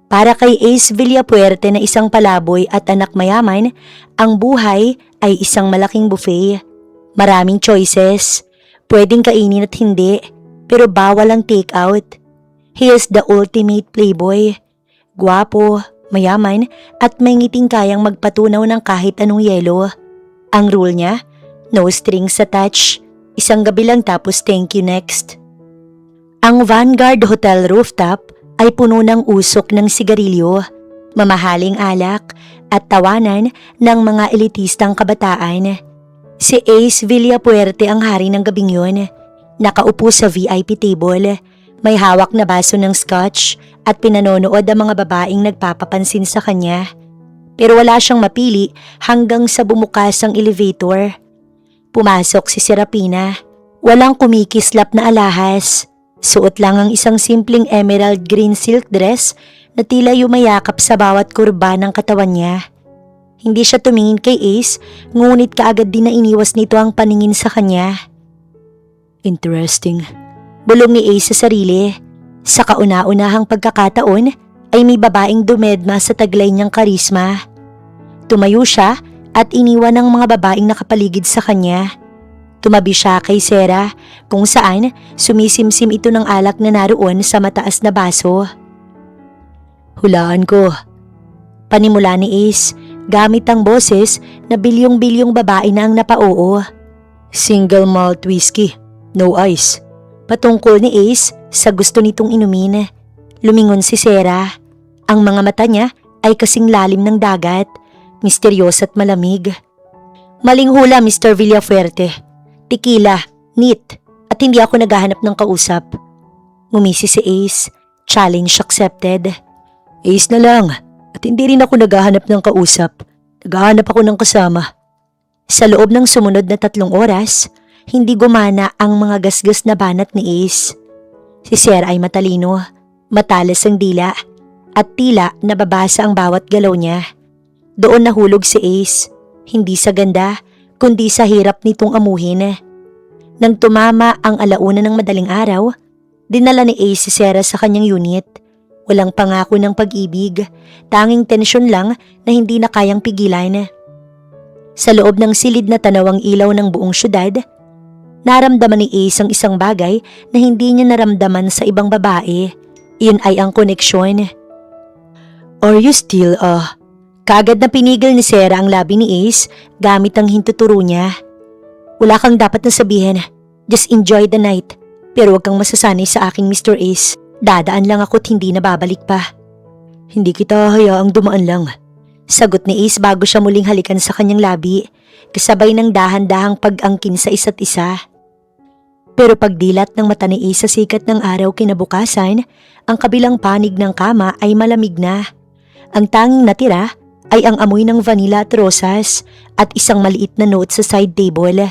Para kay Ace Villapuerte na isang palaboy at anak mayaman, ang buhay ay isang malaking buffet. Maraming choices. Pwedeng kainin at hindi, pero bawal ang take-out. He is the ultimate playboy. Gwapo, mayaman at may ngiting kayang magpatunaw ng kahit anong yelo. Ang rule niya, no strings attached. Isang gabi lang tapos thank you next. Ang Vanguard Hotel rooftop ay puno ng usok ng sigarilyo, mamahaling alak at tawanan ng mga elitistang kabataan. Si Ace Villapuerte ang hari ng gabing yun. Nakaupo sa VIP table, may hawak na baso ng scotch at pinanonood ang mga babaeng nagpapapansin sa kanya. Pero wala siyang mapili hanggang sa bumukas ang elevator. Pumasok si Serapina. Walang kumikislap na alahas. Suot lang ang isang simpleng emerald green silk dress na tila yumayakap sa bawat kurba ng katawan niya. Hindi siya tumingin kay Ace, ngunit kaagad din na iniwas nito ang paningin sa kanya. Interesting. Bulong ni Ace sa sarili. Sa kauna-unahang pagkakataon ay may babaeng dumedma sa taglay niyang karisma. Tumayo siya at iniwan ang mga babaeng nakapaligid sa kanya. Tumabi siya kay Sarah kung saan sumisimsim ito ng alak na naroon sa mataas na baso. Hulaan ko. Panimula ni Ace gamit ang boses na bilyong-bilyong babae na ang napaoo. Single malt whiskey, no ice. Patungkol ni Ace sa gusto nitong inumin. Lumingon si Sarah. Ang mga mata niya ay kasing lalim ng dagat, misteryoso at malamig. Maling hula, Mr. Villafuerte. Tequila, neat, at hindi ako naghahanap ng kausap. Ngumisi si Ace, challenge accepted. Ace na lang, at hindi rin ako naghahanap ng kausap. Naghahanap ako ng kasama. Sa loob ng sumunod na 3 oras, hindi gumana ang mga gasgas na banat ni Ace. Si Sarah ay matalino, matalas ang dila, at tila nababasa ang bawat galaw niya. Doon nahulog si Ace, hindi sa ganda, kundi sa hirap nitong amuhin. Nang tumama ang alauna ng madaling araw, dinala ni Ace si Sarah sa kanyang unit. Walang pangako ng pag-ibig, tanging tensyon lang na hindi na kayang pigilan. Sa loob ng silid na tanawang ilaw ng buong syudad, naramdaman ni Ace ang isang bagay na hindi niya naramdaman sa ibang babae. Iyon ay ang koneksyon. Are you still Kaagad na pinigil ni Sarah ang labi ni Ace gamit ang hintuturo niya. Wala kang dapat na sabihin. Just enjoy the night. Pero wag kang masasanay sa akin, Mr. Ace. Dadaan lang ako at hindi na babalik pa. Hindi kita hayaang dumaan lang. Sagot ni Ace bago siya muling halikan sa kanyang labi, kasabay ng dahan-dahang pag-angkin sa isa't isa. Pero pagdilat ng mata ni Ace sa sikat ng araw kinabukasan, ang kabilang panig ng kama ay malamig na. Ang tanging natira ay ang amoy ng vanilla at rosas at isang maliit na note sa side table.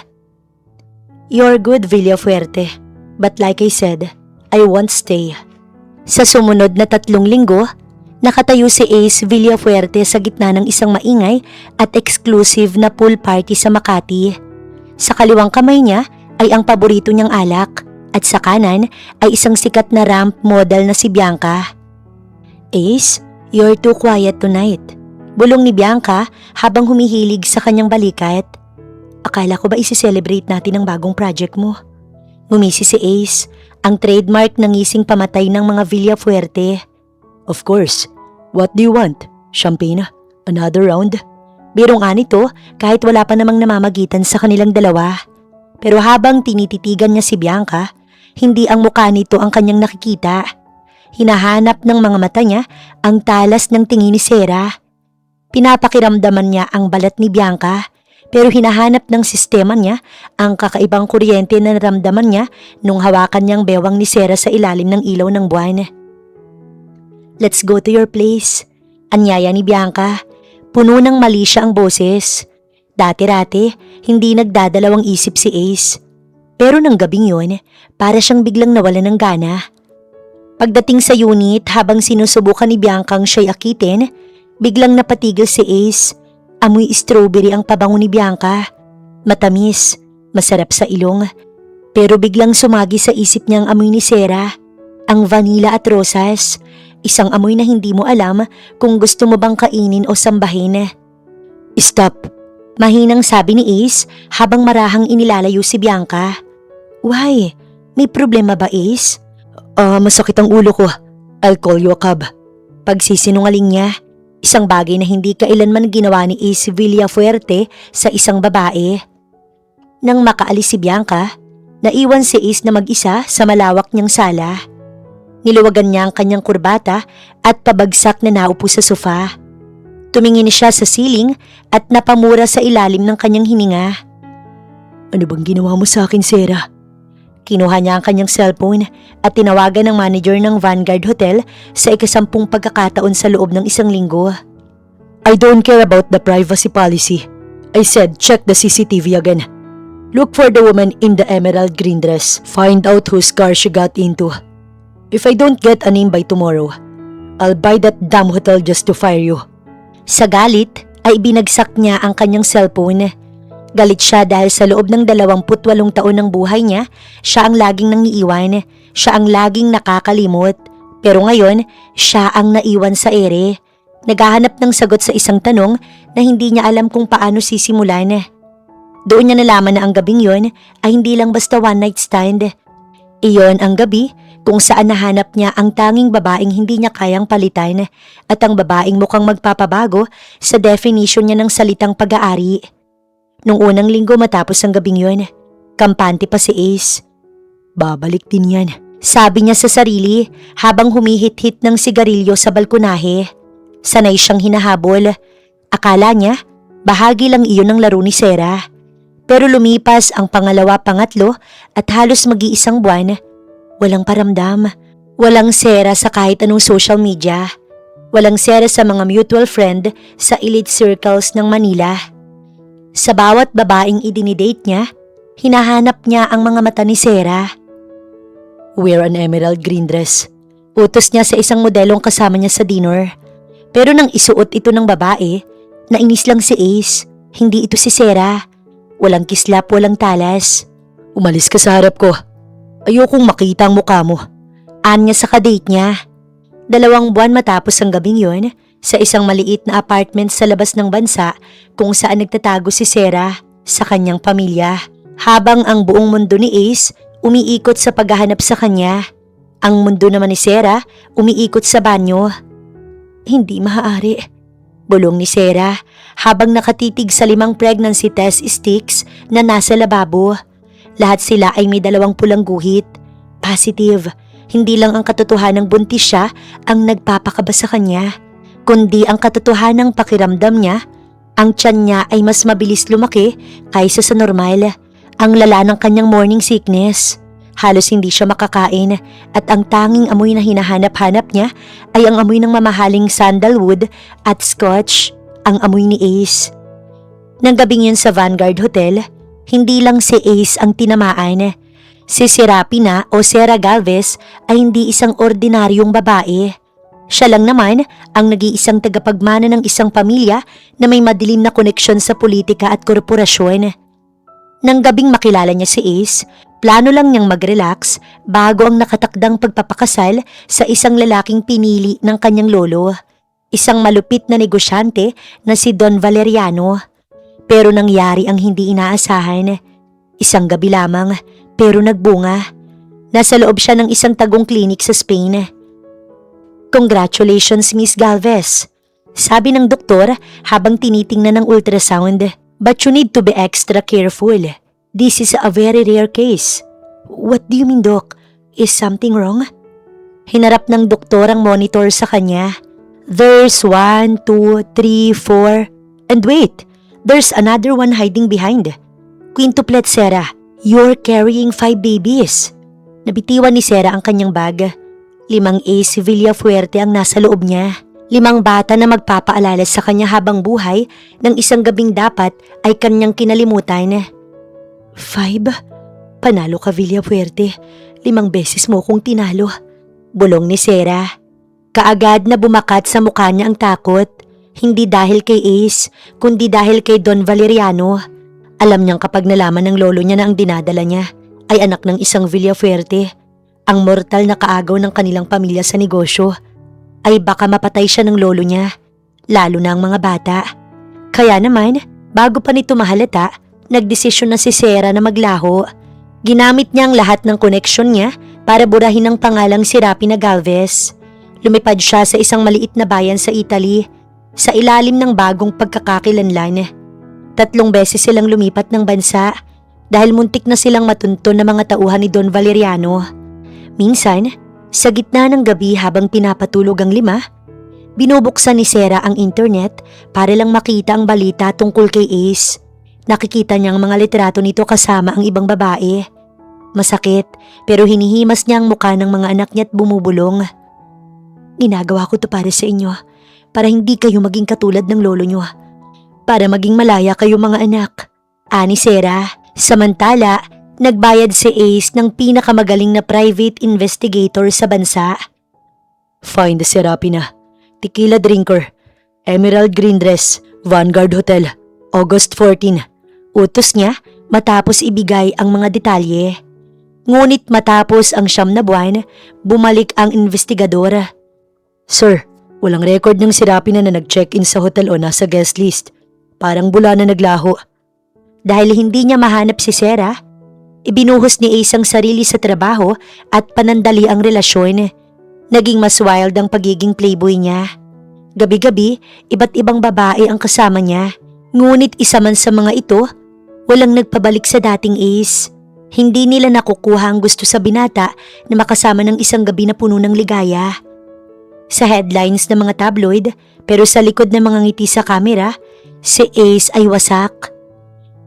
You're good, Villafuerte. But like I said, I won't stay. Sa sumunod na 3 linggo, nakatayo si Ace Villafuerte sa gitna ng isang maingay at exclusive na pool party sa Makati. Sa kaliwang kamay niya ay ang paborito niyang alak at sa kanan ay isang sikat na ramp model na si Bianca. Ace, you're too quiet tonight. Bulong ni Bianca habang humihilig sa kanyang balikat. Akala ko ba isi-celebrate natin ang bagong project mo? Ngumisi si Ace, ang trademark ng ngising pamatay ng mga Villafuerte. Of course. What do you want? Champagne? Another round? Biro nga nito kahit wala pa namang namamagitan sa kanilang dalawa. Pero habang tinititigan niya si Bianca, hindi ang mukha nito ang kanyang nakikita. Hinahanap ng mga mata niya ang talas ng tingin ni Sarah. Pinapakiramdaman niya ang balat ni Bianca, pero hinahanap ng sistema niya ang kakaibang kuryente na naramdaman niya nung hawakan niyang bewang ni Sarah sa ilalim ng ilaw ng buwan. Let's go to your place. Anyaya ni Bianca. Puno ng mali siya ang boses. Dati-rati, hindi nagdadalawang isip si Ace. Pero nang gabing yun, para siyang biglang nawalan ng gana. Pagdating sa unit habang sinusubukan ni Bianca ang siya'y akitin, biglang napatigil si Ace. Amoy strawberry ang pabango ni Bianca. Matamis, masarap sa ilong. Pero biglang sumagi sa isip niya ang amoy ni Sarah. Ang vanilla at rosas. Isang amoy na hindi mo alam kung gusto mo bang kainin o sambahin. Stop! Mahinang sabi ni Ace habang marahang inilalayo si Bianca. Why? May problema ba, Ace? Masakit ang ulo ko. I'll call you a cab. Pagsisinungaling niya, isang bagay na hindi kailanman ginawa ni Ace Villafuerte sa isang babae. Nang makaalis si Bianca, naiwan si Ace na mag-isa sa malawak niyang sala. Niluwagan niya ang kanyang kurbata at pabagsak na naupo sa sofa. Tumingin siya sa ceiling at napamura sa ilalim ng kanyang hininga. Ano bang ginawa mo sa akin, Sarah? Kinuha niya ang kanyang cellphone at tinawagan ng manager ng Vanguard Hotel sa ikasampung pagkakataon sa loob ng isang linggo. I don't care about the privacy policy. I said check the CCTV again. Look for the woman in the emerald green dress. Find out whose car she got into. If I don't get a name by tomorrow, I'll buy that damn hotel just to fire you. Sa galit ay binagsak niya ang kanyang cellphone. Galit siya dahil sa loob ng 28 taon ng buhay niya, siya ang laging nangiiwan, siya ang laging nakakalimot. Pero ngayon, siya ang naiwan sa ere. Naghahanap ng sagot sa isang tanong na hindi niya alam kung paano sisimulan. Doon niya nalaman na ang gabing yon ay hindi lang basta one night stand. Iyon ang gabi kung saan nahanap niya ang tanging babaeng hindi niya kayang palitan at ang babaeng mukhang magpapabago sa definition niya ng salitang pag-aari. Nung unang linggo matapos ang gabing yon, kampante pa si Ace. Babalik din yan, sabi niya sa sarili habang humihit-hit ng sigarilyo sa balkonahe. Sanay siyang hinahabol. Akala niya, bahagi lang iyon ng laro ni Sarah. Pero lumipas ang pangalawa, pangatlo at halos mag-iisang buwan. Walang paramdam, walang Sarah sa kahit anong social media. Walang Sarah sa mga mutual friend sa elite circles ng Manila. Sa bawat babaeng idinidate niya, hinahanap niya ang mga mata ni Sarah. Wear an emerald green dress. Utos niya sa isang modelong kasama niya sa dinner. Pero nang isuot ito ng babae, nainis lang si Ace. Hindi ito si Sarah. Walang kislap, walang talas. Umalis ka sa harap ko. Ayokong makita ang mukha mo. Anya sa kadate niya. 2 buwan matapos ang gabing yon, sa isang maliit na apartment sa labas ng bansa kung saan nagtatago si Sarah sa kanyang pamilya. Habang ang buong mundo ni Ace umiikot sa paghahanap sa kanya, ang mundo naman ni Sarah umiikot sa banyo. Hindi maaari, bulong ni Sarah habang nakatitig sa 5 pregnancy test sticks na nasa lababo. Lahat sila ay may 2 pulang guhit. Positive, hindi lang ang katotohanang buntis siya ang nagpapakaba sa kanya, kundi ang katotohanang pakiramdam niya. Ang tiyan niya ay mas mabilis lumaki kaysa sa normal. Ang lala ng kanyang morning sickness. Halos hindi siya makakain at ang tanging amoy na hinahanap-hanap niya ay ang amoy ng mamahaling sandalwood at scotch, ang amoy ni Ace. Nang gabing yun sa Vanguard Hotel, hindi lang si Ace ang tinamaan. Si Serapina o Sarah Galvez ay hindi isang ordinaryong babae. Siya lang naman ang nag-iisang tagapagmana ng isang pamilya na may madilim na koneksyon sa politika at korporasyon. Nang gabing makilala niya si Ace, plano lang niyang mag-relax bago ang nakatakdang pagpapakasal sa isang lalaking pinili ng kanyang lolo. Isang malupit na negosyante na si Don Valeriano. Pero nangyari ang hindi inaasahan. Isang gabi lamang, pero nagbunga. Nasa loob siya ng isang tagong klinik sa Spain. Congratulations, Miss Galvez, sabi ng doktor habang tinitingnan ng ultrasound. But you need to be extra careful. This is a very rare case. What do you mean, Doc? Is something wrong? Hinarap ng doktor ang monitor sa kanya. There's 1, 2, 3, 4, and wait! There's another one hiding behind. Quintuplet, Sarah. You're carrying 5 babies. Nabitiwan ni Sarah ang kanyang bag. 5 Ace Villafuerte ang nasa loob niya. 5 bata na magpapaalala sa kanya habang buhay ng isang gabing dapat ay kanyang kinalimutan. 5? Panalo ka, Villafuerte. 5 beses mo kong tinalo. Bulong ni Sarah. Kaagad na bumakat sa mukha niya ang takot. Hindi dahil kay Ace, kundi dahil kay Don Valeriano. Alam niyang kapag nalaman ng lolo niya na ang dinadala niya ay anak ng isang Villafuerte, ang mortal na kaagaw ng kanilang pamilya sa negosyo. ay baka mapatay siya ng lolo niya, lalo na ang mga bata. Kaya naman, bago pa nito mahalata, nagdesisyon na si Sarah na maglaho. Ginamit niya ang lahat ng koneksyon niya para burahin ang pangalang Serapina Galvez. Lumipad siya sa isang maliit na bayan sa Italy, sa ilalim ng bagong pagkakakilanlan. 3 beses silang lumipat ng bansa dahil muntik na silang matunton ng mga tauhan ni Don Valeriano. Minsan, sa gitna ng gabi habang pinapatulog ang 5, binubuksan ni Sarah ang internet para lang makita ang balita tungkol kay Ace. Nakikita niya ang mga litrato nito kasama ang ibang babae. Masakit, pero hinihimas niya ang mukha ng mga anak niya at bumubulong. Ginagawa ko to para sa inyo, para hindi kayo maging katulad ng lolo niyo. Para maging malaya kayo mga anak, ani Sarah. Samantala, nagbayad si Ace ng pinakamagaling na private investigator sa bansa. Find the Serapina, tequila drinker, Emerald Green Dress, Vanguard Hotel, August 14. Utos niya matapos ibigay ang mga detalye. Ngunit matapos ang 9 na buwan, bumalik ang investigador. Sir, walang record ng Serapina na nag-check-in sa hotel o nasa guest list. Parang bula na naglaho. Dahil hindi niya mahanap si Sarah, ibinuhos ni Ace ang sarili sa trabaho at panandali ang relasyon. Naging mas wild ang pagiging playboy niya. Gabi-gabi, iba't ibang babae ang kasama niya. Ngunit isa man sa mga ito, walang nagpabalik sa dating Ace. Hindi nila nakukuha ang gusto sa binata na makasama ng isang gabi na puno ng ligaya. Sa headlines ng mga tabloid, pero sa likod ng mga ngiti sa kamera, si Ace ay wasak.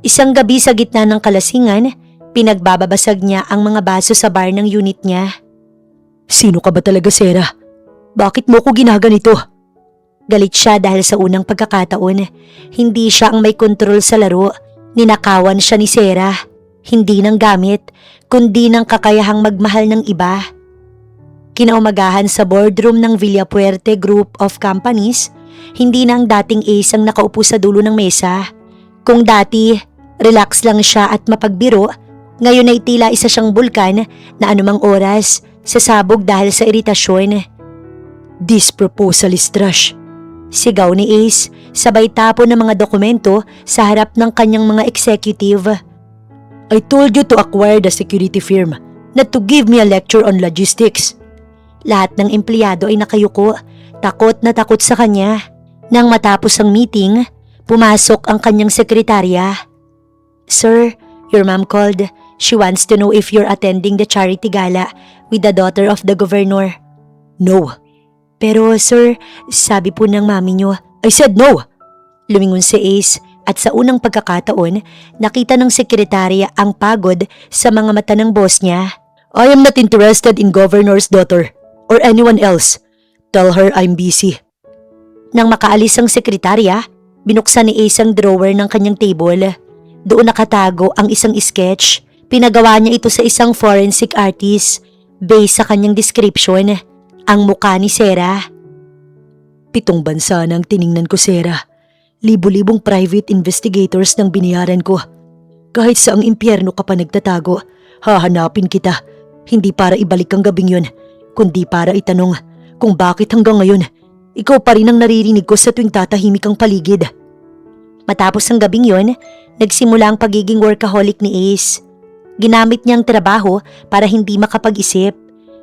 Isang gabi sa gitna ng kalasingan, pinagbababasag niya ang mga baso sa bar ng unit niya. Sino ka ba talaga, Sarah? Bakit mo ko ginaganito? Galit siya dahil sa unang pagkakataon, hindi siya ang may kontrol sa laro. Ninakawan siya ni Sarah, hindi ng gamit, kundi ng kakayahang magmahal ng iba. Kinaumagahan sa boardroom ng Villapuerte Group of Companies, hindi na ang dating Ace ang nakaupo sa dulo ng mesa. Kung dati, relax lang siya at mapagbiro, ngayon ay tila isa siyang bulkan na anumang oras sasabog dahil sa iritasyon. This proposal is trash. Sigaw ni Ace, sabay tapo ng mga dokumento sa harap ng kanyang mga executive. I told you to acquire the security firm, not to give me a lecture on logistics. Lahat ng empleyado ay nakayuko, takot na takot sa kanya. Nang matapos ang meeting, pumasok ang kanyang sekretarya. Sir, your mom called. She wants to know if you're attending the charity gala with the daughter of the governor. No. Pero sir, sabi po ng mami niyo. I said no! Lumingon si Ace at sa unang pagkakataon, nakita ng sekretarya ang pagod sa mga mata ng boss niya. I am not interested in governor's daughter or anyone else. Tell her I'm busy. Nang makaalis ang sekretarya, binuksan ni Ace ang drawer ng kanyang table. Doon nakatago ang isang sketch. Pinagawa niya ito sa isang forensic artist based sa kanyang description, ang mukha ni Sarah. 7 bansa na ang tiningnan ko, Sarah. Libo-libong private investigators nang binayaran ko. Kahit saang impyerno ka pa nagtatago, hahanapin kita. Hindi para ibalik ang gabing yun, kundi para itanong kung bakit hanggang ngayon, ikaw pa rin ang naririnig ko sa tuwing tatahimik ang paligid. Matapos ang gabing yun, nagsimula ang pagiging workaholic ni Ace. Ginamit niya ang trabaho para hindi makapag-isip.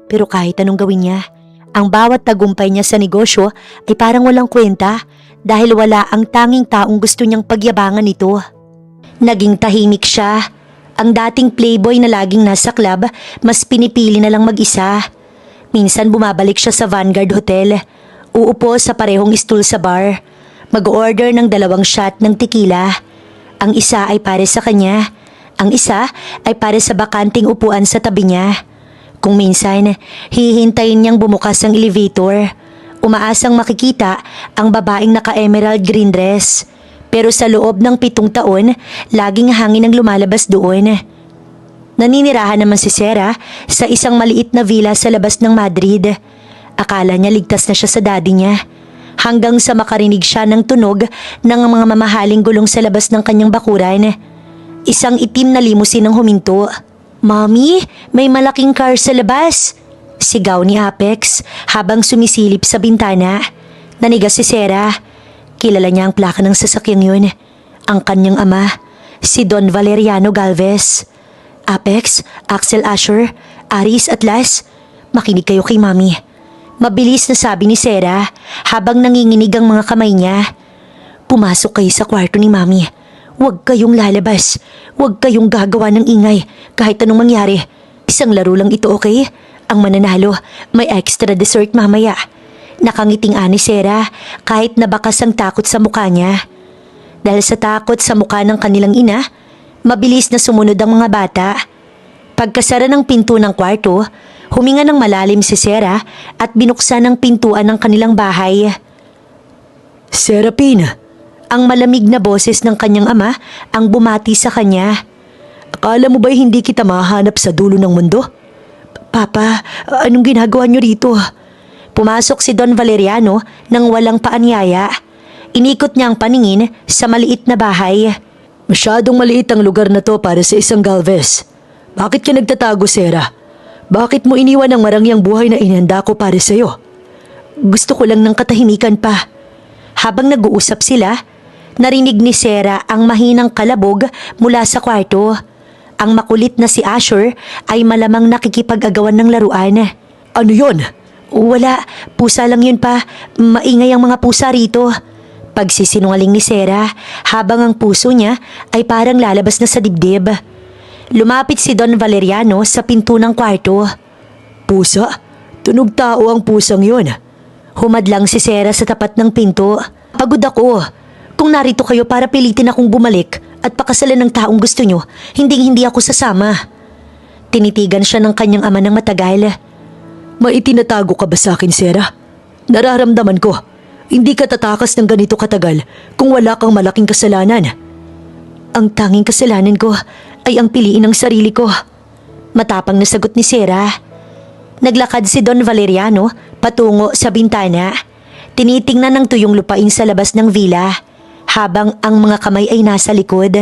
Pero kahit anong gawin niya, ang bawat tagumpay niya sa negosyo ay parang walang kwenta dahil wala ang tanging taong gusto niyang pagyabangan nito. Naging tahimik siya. Ang dating playboy na laging nasa club, mas pinipili na lang mag-isa. Minsan bumabalik siya sa Vanguard Hotel. Uupo sa parehong stool sa bar. Mag-order ng 2 shot ng tequila. Ang isa ay para sa kanya. Ang isa ay para sa bakanting upuan sa tabi niya. Kung minsan, hihintayin niyang bumukas ang elevator. Umaasang makikita ang babaeng naka-emerald green dress. Pero sa loob ng 7 taon, laging hangin ang lumalabas doon. Naninirahan naman si Sarah sa isang maliit na villa sa labas ng Madrid. Akala niya ligtas na siya sa daddy niya. Hanggang sa makarinig siya ng tunog ng mga mamahaling gulong sa labas ng kanyang bakuran. Isang itim na limousine ang huminto. Mommy, may malaking car sa labas. Sigaw ni Apex habang sumisilip sa bintana. Nanigas si Sarah. Kilala niya ang plaka ng sasakyang yun. Ang kanyang ama, si Don Valeriano Galvez. Apex, Axel Asher, Aris at Las, makinig kayo kay Mami. Mabilis na sabi ni Sarah habang nanginginig ang mga kamay niya. Pumasok kayo sa kwarto ni Mami. Huwag kayong lalabas. Huwag kayong gagawa ng ingay kahit anong mangyari. Isang laro lang ito, okay? Ang mananalo, may extra dessert mamaya. Nakangiting ani Sarah kahit nabakas ang takot sa mukha niya. Dahil sa takot sa mukha ng kanilang ina, mabilis na sumunod ang mga bata. Pagkasara ng pinto ng kwarto, huminga ng malalim si Sarah at binuksan ang pintuan ng kanilang bahay. Serapine, ang malamig na boses ng kanyang ama ang bumati sa kanya. Akala mo ba'y hindi kita mahanap sa dulo ng mundo? Papa, anong ginagawa niyo rito? Pumasok si Don Valeriano nang walang paanyaya. Inikot niya ang paningin sa maliit na bahay. Masyadong maliit ang lugar na to para sa isang Galvez. Bakit ka nagtatago, Sarah? Bakit mo iniwan ang marangyang buhay na inihanda ko para sa'yo? Gusto ko lang ng katahimikan pa. Habang nag-uusap sila, narinig ni Sarah ang mahinang kalabog mula sa kwarto. Ang makulit na si Asher ay malamang nakikipag-agawan ng laruan. Ano yon? Wala, pusa lang yun pa. Maingay ang mga pusa rito. Pagsisinungaling ni Sarah habang ang puso niya ay parang lalabas na sa dibdib. Lumapit si Don Valeriano sa pinto ng kwarto. Pusa? Tunog tao ang pusang yun. Humadlang si Sarah sa tapat ng pinto. Pagod ako. Kung narito kayo para pilitin akong bumalik at pakasalan ng taong gusto nyo, hindi ako sasama. Tinitigan siya ng kanyang ama ng matagal. Maitinatago ka ba sa akin, Sarah? Nararamdaman ko. Hindi ka tatakas ng ganito katagal kung wala kang malaking kasalanan. Ang tanging kasalanan ko ay ang piliin ng sarili ko. Matapang na sagot ni Sarah. Naglakad si Don Valeriano patungo sa bintana. Tinitingnan ng tuyong lupain sa labas ng villa habang ang mga kamay ay nasa likod.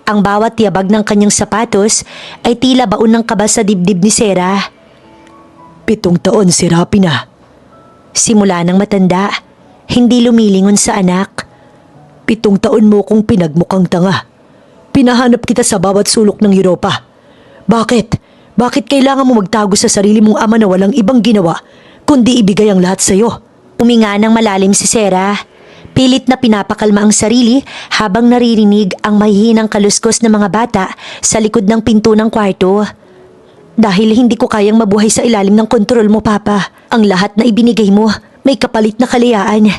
Ang bawat tiyabag ng kanyang sapatos ay tila baon ng kaba sa dibdib ni Sarah. 7 taon si Rapi na. Simula ng matanda, hindi lumilingon sa anak. 7 taon mo kong pinagmukhang tanga. Pinahanap kita sa bawat sulok ng Europa. Bakit? Bakit kailangan mo magtago sa sarili mong ama na walang ibang ginawa kundi ibigay ang lahat sa'yo? Uminga ng malalim si Sarah. Pilit na pinapakalma ang sarili habang naririnig ang mahihinang kaluskos ng mga bata sa likod ng pinto ng kwarto. Dahil hindi ko kayang mabuhay sa ilalim ng kontrol mo, Papa. Ang lahat na ibinigay mo, may kapalit na kalayaan.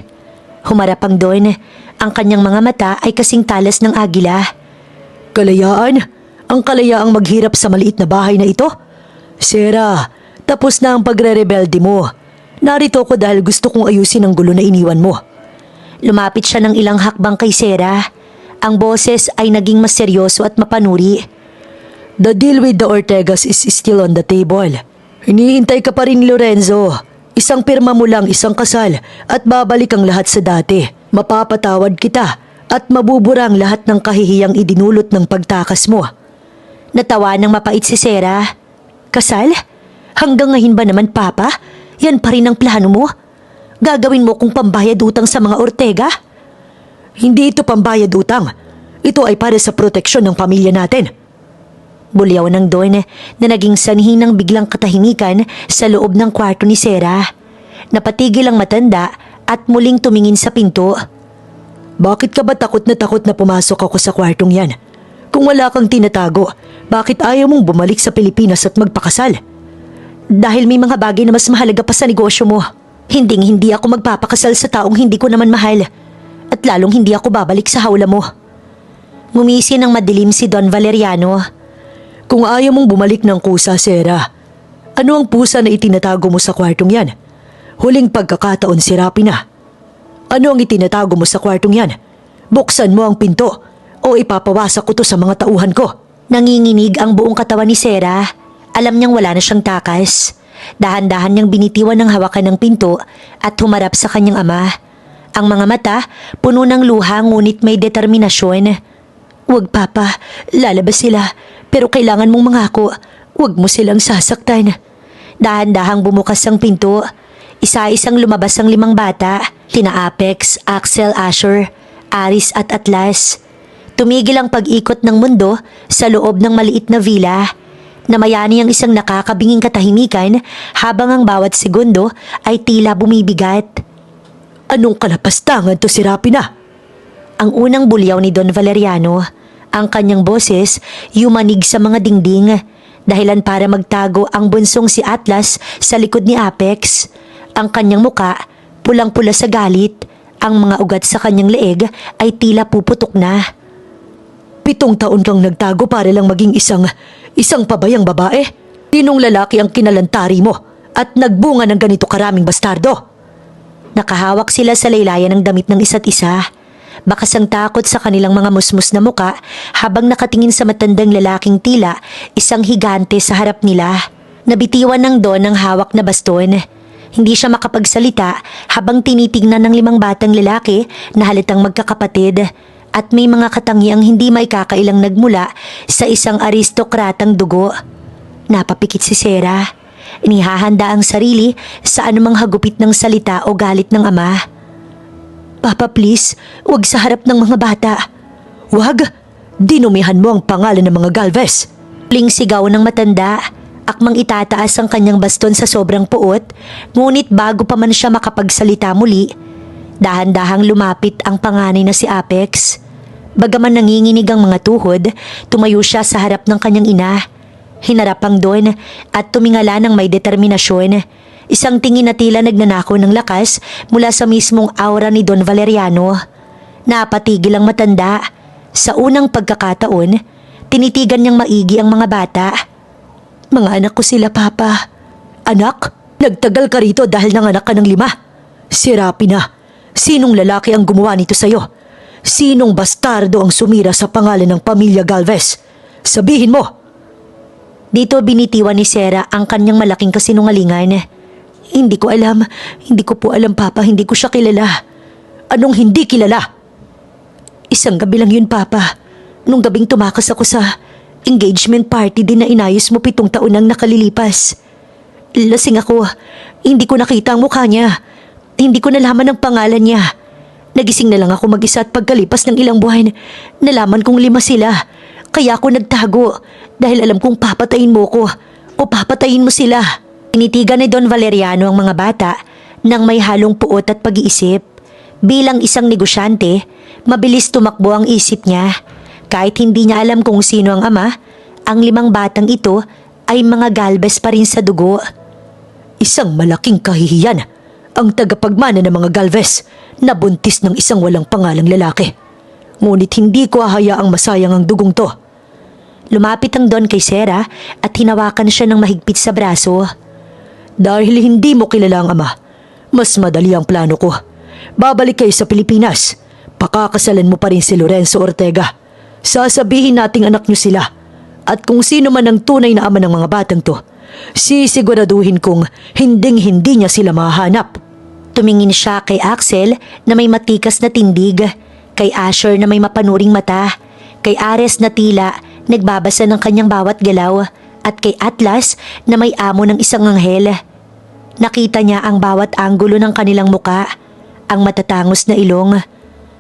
Humarap ang Don. Ang kanyang mga mata ay kasing talas ng agila. Kalayaan? Ang kalayaang maghirap sa maliit na bahay na ito? Sarah, tapos na ang pagre-rebelde mo. Narito ko dahil gusto kong ayusin ang gulo na iniwan mo. Lumapit siya ng ilang hakbang kay Sarah. Ang boses ay naging mas seryoso at mapanuri. The deal with the Ortegas is still on the table. Hinihintay ka pa rin, Lorenzo. Isang pirma mo lang, isang kasal, at babalik ang lahat sa dati. Mapapatawad kita at mabubura ang lahat ng kahihiyang idinulot ng pagtakas mo. Natawa ng mapait si Sarah. Kasal? Hanggang ngayon ba naman, Papa? Yan pa rin ang plano mo? Gagawin mo kung pambayad utang sa mga Ortega? Hindi ito pambayad utang. Ito ay para sa proteksyon ng pamilya natin. Bulyaw ng Don na naging sanhi ng biglang katahimikan sa loob ng kwarto ni Sarah. Napatigil ang matanda at muling tumingin sa pinto. Bakit ka ba takot na pumasok ako sa kwartong yan? Kung wala kang tinatago, bakit ayaw mong bumalik sa Pilipinas at magpakasal? Dahil may mga bagay na mas mahalaga pa sa negosyo mo. Hindi ako magpapakasal sa taong hindi ko naman mahal. At lalong hindi ako babalik sa hawla mo. Ngumisi ng madilim si Don Valeriano. Kung ayaw mong bumalik ng kusa, Sarah, ano ang pusa na itinatago mo sa kwartong yan? Huling pagkakataon si Rapi na. Ano ang itinatago mo sa kwartong yan? Buksan mo ang pinto o ipapawasak ko to sa mga tauhan ko. Nanginginig ang buong katawan ni Sarah. Alam niyang wala na siyang takas. Dahan-dahan niyang binitiwan ng hawakan ng pinto at humarap sa kanyang ama. Ang mga mata puno ng luha ngunit may determinasyon. Huwag, Papa, lalabas sila. Pero kailangan mong mangako, huwag mo silang sasaktan. Dahan-dahang bumukas ang pinto. Isa-isang lumabas ang 5 bata, tina Apex, Axel, Asher, Aris at Atlas. Tumigil ang pag-ikot ng mundo sa loob ng maliit na villa. Namayani ang isang nakakabinging katahimikan habang ang bawat segundo ay tila bumibigat. Anong kalapastangan to si Rapina? Ang unang bulyaw ni Don Valeriano. Ang kanyang boses yumanig sa mga dingding. Dahilan para magtago ang bunsong si Atlas sa likod ni Apex. Ang kanyang muka, pulang-pula sa galit. Ang mga ugat sa kanyang leeg ay tila puputok na. 7 taon kang nagtago para lang maging isang pabayang babae? Tinong lalaki ang kinalantari mo at nagbunga ng ganito karaming bastardo? Nakahawak sila sa laylayan ng damit ng isa't isa. Bakas ang takot sa kanilang mga musmus na muka habang nakatingin sa matandang lalaking tila isang higante sa harap nila. Nabitiwan ng Don ang hawak na baston. Hindi siya makapagsalita habang tinitingnan ng 5 batang lalaki na halatang magkakapatid at may mga katangiang hindi maikakailang nagmula sa isang aristokratang dugo. Napapikit si Sarah. Inihahanda ang sarili sa anumang hagupit ng salita o galit ng ama. Papa, please, wag sa harap ng mga bata. Wag? Dinumihan mo ang pangalan ng mga Galvez. Ling sigaw ng matanda. Akmang itataas ang kanyang baston sa sobrang puot, ngunit bago pa man siya makapagsalita muli, dahan-dahang lumapit ang panganay na si Apex. Bagaman nanginginig ang mga tuhod, tumayo siya sa harap ng kanyang ina. Hinarap ang Don at tumingala ng may determinasyon. Isang tingin na tila nagnanakaw ng lakas mula sa mismong aura ni Don Valeriano. Napatigil ang matanda. Sa unang pagkakataon, tinitigan niyang maigi ang mga bata. Mga anak ko sila, Papa. Anak? Nagtagal ka rito dahil nanganak ka ng 5. Si Rapina, sinong lalaki ang gumawa nito sa'yo? Sinong bastardo ang sumira sa pangalan ng pamilya Galvez? Sabihin mo! Dito binitiwan ni Sarah ang kanyang malaking kasinungalingan. Hindi ko alam. Hindi ko po alam, Papa. Hindi ko siya kilala. Anong hindi kilala? Isang gabi lang yun, Papa. Nung gabing tumakas ako sa engagement party din na inayos mo 7 taon nang nakalilipas. Lasing ako. Hindi ko nakita ang mukha niya. Hindi ko nalaman ang pangalan niya. Nagising na lang ako mag-isa at pagkalipas ng ilang buwan, nalaman kong 5 sila. Kaya ako nagtago dahil alam kong papatayin mo ko o papatayin mo sila. Tinitigan ni Don Valeriano ang mga bata nang may halong puot at pag-iisip. Bilang isang negosyante, mabilis tumakbo ang isip niya. Kahit hindi niya alam kung sino ang ama, ang 5 batang ito ay mga Galvez pa rin sa dugo. Isang malaking kahihiyan ang tagapagmana ng mga Galvez na buntis ng isang walang pangalang lalaki. Ngunit hindi ko hahayaang masayang ang dugong to. Lumapit ang Don kay Sarah at hinawakan siya ng mahigpit sa braso. Dahil hindi mo kilala ang ama, mas madali ang plano ko. Babalik kayo sa Pilipinas. Pakakasalan mo pa rin si Lorenzo Ortega. Sasabihin nating anak niyo sila. At kung sino man ang tunay na ama ng mga batang to, sisiguraduhin kong hinding-hindi niya sila mahanap. Tumingin siya kay Axel na may matikas na tindig, kay Asher na may mapanuring mata, kay Ares na tila nagbabasa ng kanyang bawat galaw, at kay Atlas na may amo ng isang anghel. Nakita niya ang bawat anggulo ng kanilang muka, ang matatangos na ilong,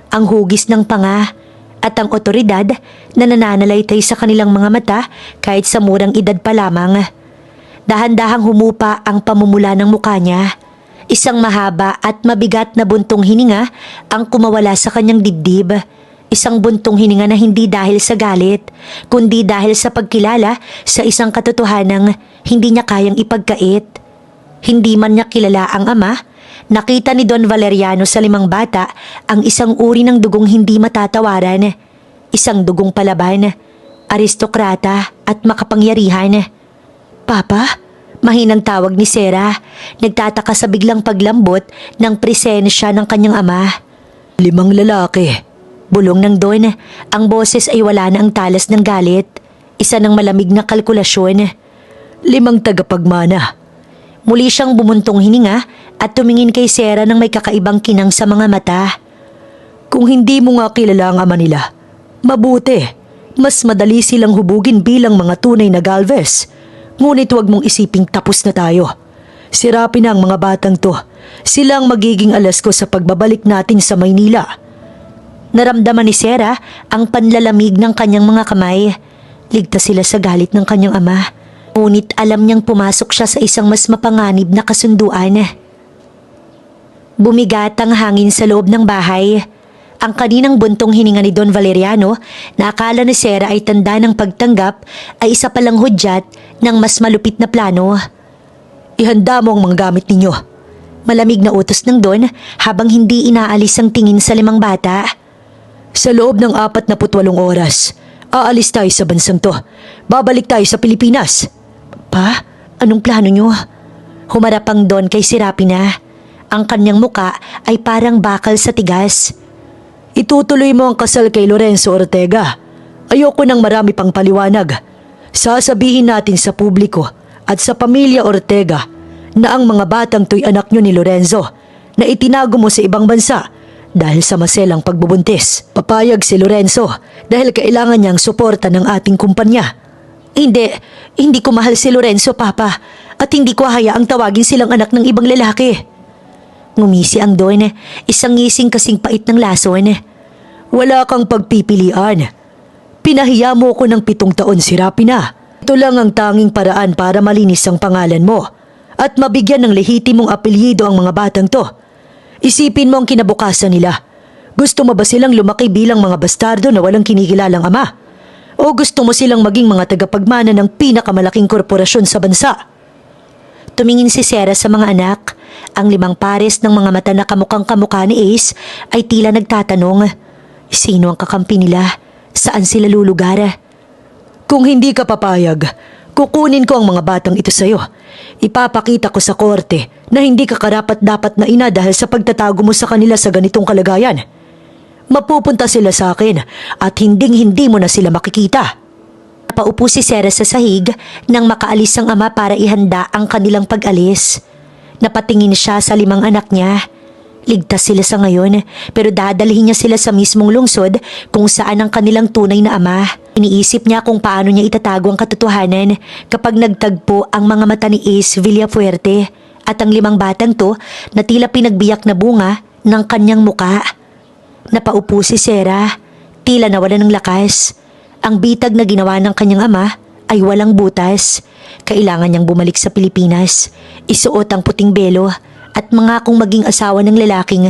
ang hugis ng panga, at ang otoridad na nananalaytay sa kanilang mga mata kahit sa murang edad pa lamang. Dahan-dahang humupa ang pamumula ng mukha niya. Isang mahaba at mabigat na buntong hininga ang kumawala sa kanyang dibdib. Isang buntong hininga na hindi dahil sa galit, kundi dahil sa pagkilala sa isang katotohanang hindi niya kayang ipagkait. Hindi man niya kilala ang ama, nakita ni Don Valeriano sa 5 bata ang isang uri ng dugong hindi matatawaran. Isang dugong palaban, aristokrata at makapangyarihan. Papa? Mahinang tawag ni Sarah, nagtataka sa biglang paglambot ng presensya ng kanyang ama. 5 lalaki. Bulong ng Don, ang boses ay wala na ang talas ng galit. Isa ng malamig na kalkulasyon. 5 tagapagmana. Muli siyang bumuntong hininga at tumingin kay Sarah ng may kakaibang kinang sa mga mata. Kung hindi mo nga kilala ang ama nila, mabuti. Mas madali silang hubugin bilang mga tunay na Galvez. Ngunit huwag mong isiping tapos na tayo. Sirapin na ang mga batang to. Sila ang magiging alas ko sa pagbabalik natin sa Maynila. Naramdaman ni Sarah ang panlalamig ng kanyang mga kamay. Ligtas sila sa galit ng kanyang ama. Ngunit alam niyang pumasok siya sa isang mas mapanganib na kasunduan. Bumigat ang hangin sa loob ng bahay. Ang kaninang buntong hininga ni Don Valeriano na akala ni Sarah ay tanda ng pagtanggap ay isa palang hudyat ng mas malupit na plano. Ihanda mo ang mga gamit ninyo. Malamig na utos ng Don habang hindi inaalis ang tingin sa 5 bata. Sa loob ng 48 oras, aalis tayo sa bansang to. Babalik tayo sa Pilipinas. Pa, anong plano nyo? Humarap ang Don kay Serapina. Ang kanyang muka ay parang bakal sa tigas. Itutuloy mo ang kasal kay Lorenzo Ortega. Ayoko ng marami pang paliwanag. Sasabihin natin sa publiko at sa pamilya Ortega na ang mga batang to'y anak nyo ni Lorenzo na itinago mo sa ibang bansa dahil sa maselang pagbubuntis. Papayag si Lorenzo dahil kailangan niyang suporta ng ating kumpanya. Hindi ko mahal si Lorenzo, Papa, at hindi ko hayaang tawagin silang anak ng ibang lalaki. Ngumisi ang Don, isang ngising kasing pait ng lason. Wala kang pagpipilian. Pinahiya mo ko ng 7 taon, Serapina. Ito lang ang tanging paraan para malinis ang pangalan mo at mabigyan ng lehitimong apelyido ang mga batang to. Isipin mo ang kinabukasan nila. Gusto mo ba silang lumaki bilang mga bastardo na walang kinikilalang ama? O gusto mo silang maging mga tagapagmana ng pinakamalaking korporasyon sa bansa? Tumingin si Sarah sa mga anak. Ang 5 pares ng mga mata na kamukhang kamukha ni Ace ay tila nagtatanong, sino ang kakampi nila? Saan sila lulugar? Kung hindi ka papayag, kukunin ko ang mga batang ito sa'yo. Ipapakita ko sa korte na hindi ka karapat-dapat na ina dahil sa pagtatago mo sa kanila sa ganitong kalagayan. Mapupunta sila sa akin at hinding-hindi mo na sila makikita. Napaupo si Sarah sa sahig nang makaalis ang ama para ihanda ang kanilang pag-alis. Napatingin siya sa 5 anak niya. Ligtas sila sa ngayon pero dadalhin niya sila sa mismong lungsod kung saan ang kanilang tunay na ama. Iniisip niya kung paano niya itatago ang katotohanan kapag nagtagpo ang mga mata ni Ace Villafuerte at ang 5 batang to na tila pinagbiyak na bunga ng kanyang muka. Napaupo si Sarah, tila nawalan ng lakas. Ang bitag na ginawa ng kanyang ama ay walang butas. Kailangan niyang bumalik sa Pilipinas, isuot ang puting belo at mangakong maging asawa ng lalaking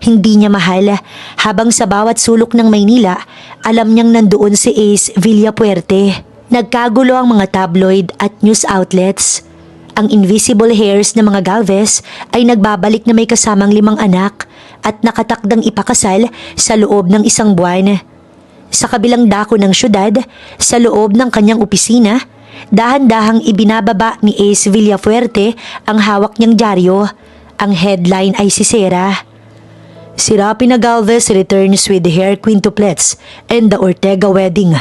hindi niya mahal habang sa bawat sulok ng Maynila alam niyang nandoon si Ace Villafuerte. Nagkagulo ang mga tabloid at news outlets. Ang invisible heirs ng mga Galvez ay nagbabalik na may kasamang 5 anak at nakatakdang ipakasal sa loob ng 1 buwan. Sa kabilang dako ng syudad, sa loob ng kanyang opisina, dahan-dahang ibinababa ni Ace Villafuerte ang hawak niyang dyaryo. Ang headline ay si Sarah. Serapina Galvez returns with the hair quintuplets and the Ortega wedding.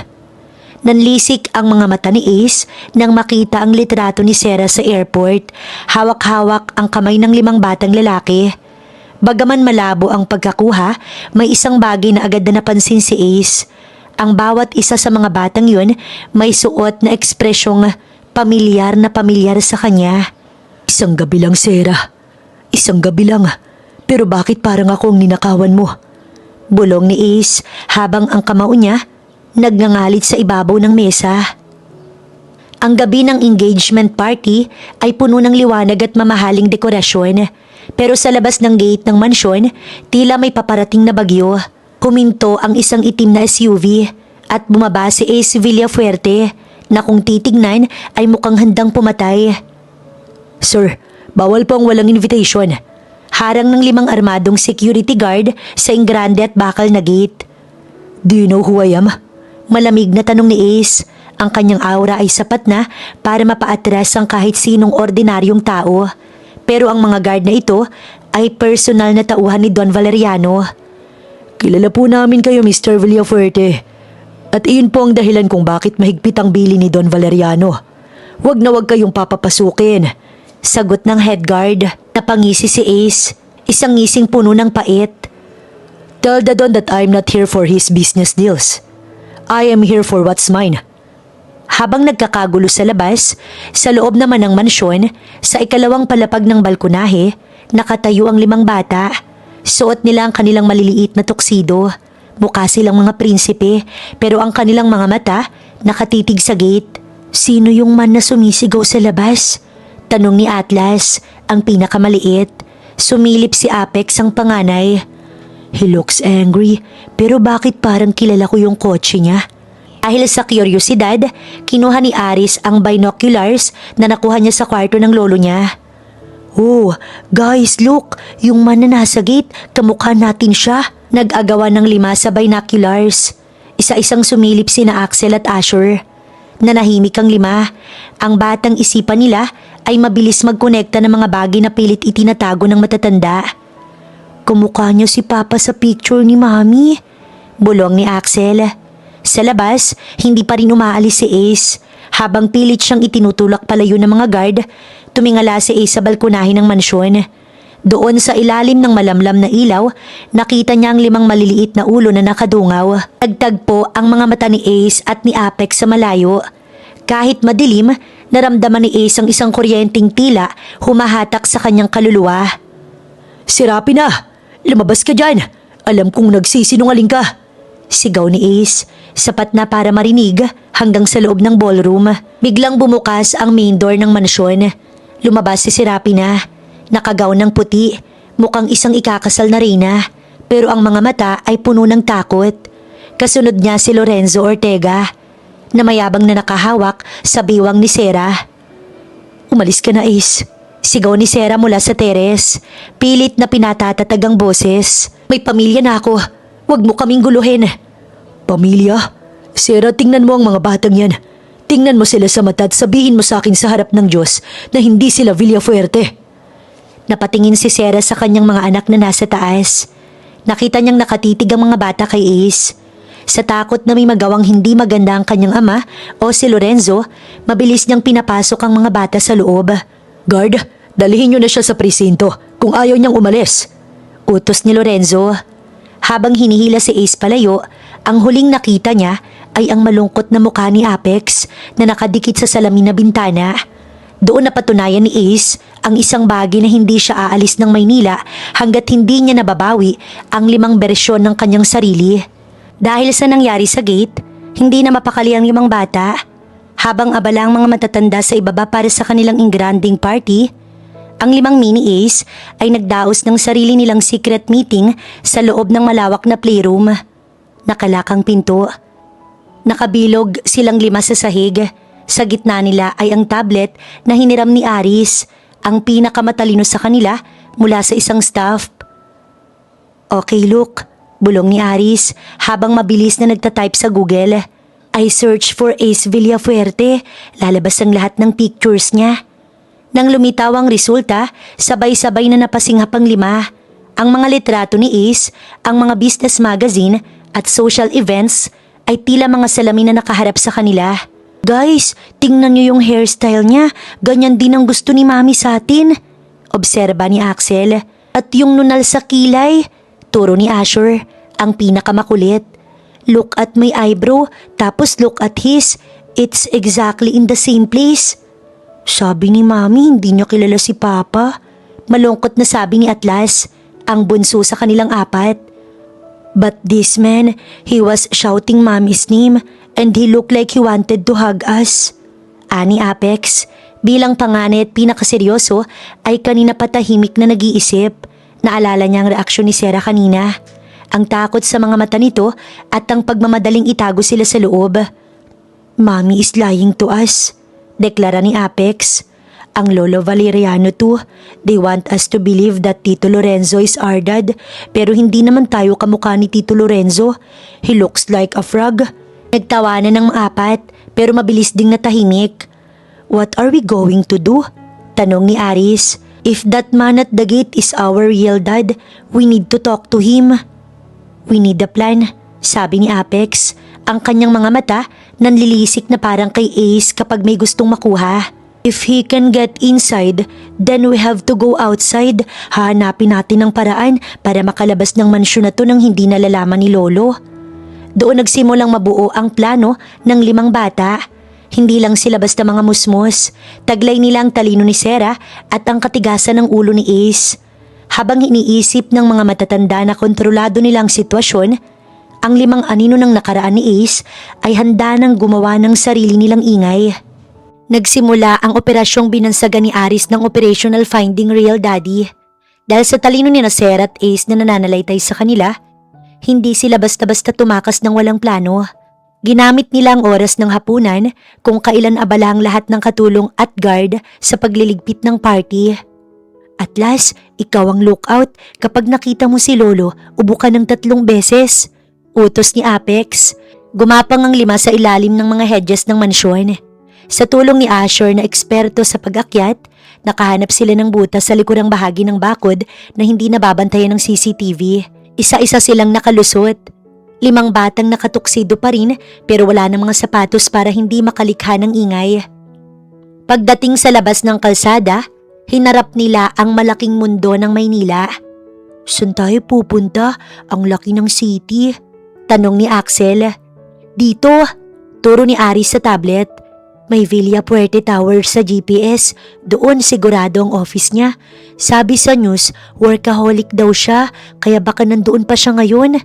Nanlisik ang mga mata ni Ace nang makita ang litrato ni Sarah sa airport. Hawak-hawak ang kamay ng 5 batang lalaki. Bagaman malabo ang pagkakuha, may isang bagay na agad na napansin si Ace. Ang bawat isa sa mga batang yun may suot na ekspresyong pamilyar na pamilyar sa kanya. Isang gabi lang, Sarah. Isang gabi lang. Pero bakit parang ako ang ninakawan mo? Bulong ni Ace habang ang kamao niya nagngangalit sa ibabaw ng mesa. Ang gabi ng engagement party ay puno ng liwanag at mamahaling dekorasyon. Pero sa labas ng gate ng mansyon, tila may paparating na bagyo. Huminto ang isang itim na SUV at bumaba si Ace Villafuerte na kung titignan ay mukhang handang pumatay. Sir, bawal po ang walang invitation. Harang ng 5 armadong security guard sa ingrande at bakal na gate. Do you know who I am? Malamig na tanong ni Ace. Ang kanyang aura ay sapat na para mapaatras ang kahit sinong ordinaryong tao. Pero ang mga guard na ito ay personal na tauhan ni Don Valeriano. Kilala po namin kayo, Mr. Villafuerte. At iyon po ang dahilan kung bakit mahigpit ang bili ni Don Valeriano. Huwag na huwag kayong papapasukin. Sagot ng head guard. Napangisi si Ace, isang ngising puno ng pait. Tell the Don that I'm not here for his business deals. I am here for what's mine. Habang nagkakagulo sa labas, sa loob naman ng mansyon, sa ikalawang palapag ng balkonahe, nakatayo ang 5 bata. Suot nila ang kanilang maliliit na tuksido. Mukha silang mga prinsipe, pero ang kanilang mga mata nakatitig sa gate. Sino yung man na sumisigaw sa labas? Tanong ni Atlas, ang pinakamaliit. Sumilip si Apex, ang panganay. He looks angry, pero bakit parang kilala ko yung kotse niya? Dahil sa kuryosidad, kinuha ni Aris ang binoculars na nakuha niya sa kwarto ng lolo niya. Oh, guys, look! Yung man na nasa gate, kamukha natin siya. Nag-agawan ng 5 sa binoculars. Isa-isang sumilip sina Axel at Asher. Nanahimik ang 5. Ang batang isipan nila ay mabilis magkonekta ng mga bagay na pilit itinatago ng matatanda. Kumukha niya si Papa sa picture ni Mami. Bulong ni Axel. Sa labas, hindi pa rin umaalis si Ace. Habang pilit siyang itinutulak palayo ng mga guard, tumingala si Ace sa balkonahe ng mansyon. Doon sa ilalim ng malamlam na ilaw, nakita niya ang 5 maliliit na ulo na nakadungaw. Nagtagpo ang mga mata ni Ace at ni Apex sa malayo. Kahit madilim, naramdaman ni Ace ang isang kuryenteng tila humahatak sa kanyang kaluluwa. Si Rapina, lumabas ka dyan. Alam kong nagsisinungaling ka. Sigaw ni Ace, sapat na para marinig hanggang sa loob ng ballroom. Biglang bumukas ang main door ng mansyon. Lumabas si Serapina, nakagaw ng puti, mukhang isang ikakasal na reyna, pero ang mga mata ay puno ng takot. Kasunod niya si Lorenzo Ortega, na mayabang na nakahawak sa biwang ni Sera. Umalis ka na, Ace. Sigaw ni Sera mula sa teres. Pilit na pinatatatag ang boses. May pamilya na ako. Huwag mo kaming guluhin. Pamilya? Sera, tingnan mo ang mga batang yan. Tingnan mo sila sa mata at sabihin mo sa akin sa harap ng Diyos na hindi sila Villafuerte. Napatingin si Sera sa kanyang mga anak na nasa taas. Nakita niyang nakatitig ang mga bata kay Ace. Sa takot na may magawang hindi maganda ang kanyang ama o si Lorenzo, mabilis niyang pinapasok ang mga bata sa loob. Guard, dalihin niyo na siya sa presinto kung ayaw niyang umalis. Utos ni Lorenzo. Habang hinihila si Ace palayo, ang huling nakita niya ay ang malungkot na mukha ni Apex na nakadikit sa salamin na bintana. Doon napatunayan ni Ace ang isang bagay na hindi siya aalis ng Maynila hanggat hindi niya nababawi ang 5 bersyon ng kanyang sarili. Dahil sa nangyari sa gate, hindi na mapakali ang 5 bata. Habang abala ang mga matatanda sa ibaba para sa kanilang engranding party, ang 5 mini Ace ay nagdaos ng sarili nilang secret meeting sa loob ng malawak na playroom. Nakalakang pinto. Nakabilog silang 5 sa sahig. Sa gitna nila ay ang tablet na hiniram ni Aris, ang pinakamatalino sa kanila mula sa isang staff. Okay, look, bulong ni Aris habang mabilis na nagtatype sa Google. I search for Ace Villafuerte, lalabas ang lahat ng pictures niya. Nang lumitaw ang resulta, sabay-sabay na napasinghap ang 5. Ang mga litrato ni Ace, ang mga business magazine at social events ay tila mga salamin na nakaharap sa kanila. Guys, tingnan niyo yung hairstyle niya, ganyan din ang gusto ni Mami sa atin. Obserba ni Axel. At yung nunal sa kilay, turo ni Asher, ang pinakamakulit. Look at my eyebrow, tapos look at his. It's exactly in the same place. Sabi ni Mami, hindi niya kilala si Papa. Malungkot na sabi ni Atlas, ang bunso sa kanilang 4. But this man, he was shouting Mami's name and he looked like he wanted to hug us. Ani Apex, bilang panganay at pinakaseryoso, ay kanina patahimik na nag-iisip. Naalala niya ang reaksyon ni Sera kanina. Ang takot sa mga mata nito at ang pagmamadaling itago sila sa loob. Mami is lying to us, deklara ni Apex. Ang Lolo Valeriano too. They want us to believe that Tito Lorenzo is our dad, pero hindi naman tayo kamukha ni Tito Lorenzo. He looks like a frog. Nagtawanan ng mga 4, pero mabilis ding natahimik. What are we going to do? Tanong ni Aris. If that man at the gate is our real dad, we need to talk to him. We need a plan, sabi ni Apex. Ang kanyang mga mata nanlilisik na parang kay Ace kapag may gustong makuha. If he can get inside, then we have to go outside. Hahanapin natin ng paraan para makalabas ng mansyon na to nang hindi nalalaman ni Lolo. Doon nagsimulang mabuo ang plano ng 5 bata. Hindi lang sila basta mga musmos. Taglay nila ang talino ni Sarah at ang katigasan ng ulo ni Ace. Habang iniisip ng mga matatanda na kontrolado nilang sitwasyon, ang 5 anino ng nakaraan ni Ace ay handa nang gumawa ng sarili nilang ingay. Nagsimula ang operasyong binansagan ni Aris ng Operational Finding Real Daddy. Dahil sa talino ni Sarah at Ace na nananalaytay sa kanila, hindi sila basta-basta tumakas ng walang plano. Ginamit nila ang oras ng hapunan kung kailan abala ang lahat ng katulong at guard sa pagliligpit ng party. At last, ikaw ang lookout kapag nakita mo si Lolo, ubo ka ng 3 beses. Utos ni Apex. Gumapang ang 5 sa ilalim ng mga hedges ng mansyon. Sa tulong ni Asher na eksperto sa pag-akyat, nakahanap sila ng butas sa likurang bahagi ng bakod na hindi nababantayan ng CCTV. Isa-isa silang nakalusot. 5 batang nakatuksido pa rin pero wala ng mga sapatos para hindi makalikha ng ingay. Pagdating sa labas ng kalsada, hinarap nila ang malaking mundo ng Maynila. Saan tayo pupunta? Ang laki ng city. Tanong ni Axel. Dito, turo ni Aris sa tablet. May Villa Puerte Tower sa GPS. Doon sigurado ang office niya. Sabi sa news, workaholic daw siya kaya baka nandoon pa siya ngayon.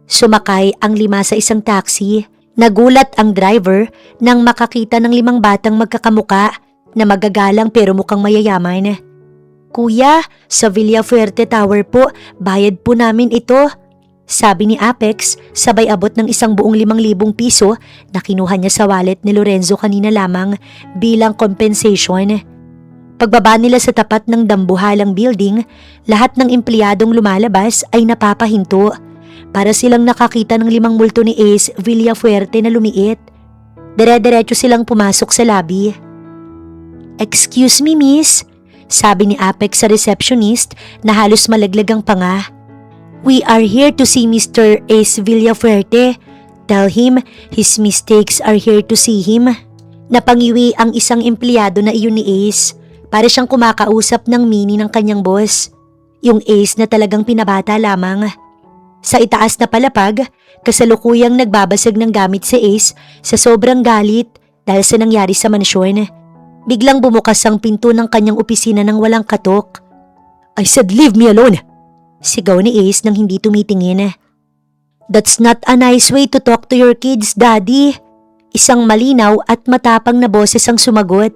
Sumakay ang 5 sa isang taxi. Nagulat ang driver nang makakita ng 5 batang magkakamuka na magagalang pero mukhang mayayaman. Kuya, sa Villa Fuerte Tower po, bayad po namin ito. Sabi ni Apex, sabay abot ng 1 buong 5,000 piso na kinuha niya sa wallet ni Lorenzo kanina lamang bilang compensation. Pagbaba nila sa tapat ng dambuhalang building, lahat ng empleyadong lumalabas ay napapahinto. Para silang nakakita ng 5 multo ni Ace Villafuerte na lumiit. Dire-diretso silang pumasok sa lobby. Excuse me, miss, sabi ni Apex sa receptionist na halos malaglag ang panga. We are here to see Mr. Ace Villafuerte. Tell him his mistakes are here to see him. Napangiwi ang isang empleyado na iyon ni Ace. Para siyang kumakausap ng mini ng kanyang boss. Yung Ace na talagang pinabata lamang. Sa itaas na palapag, kasalukuyang nagbabasag ng gamit si Ace sa sobrang galit dahil sa nangyari sa mansyon. Biglang bumukas ang pinto ng kanyang opisina nang walang katok. I said leave me alone! Sigaw ni Ace nang hindi tumitingin. That's not a nice way to talk to your kids, Daddy. Isang malinaw at matapang na boses ang sumagot.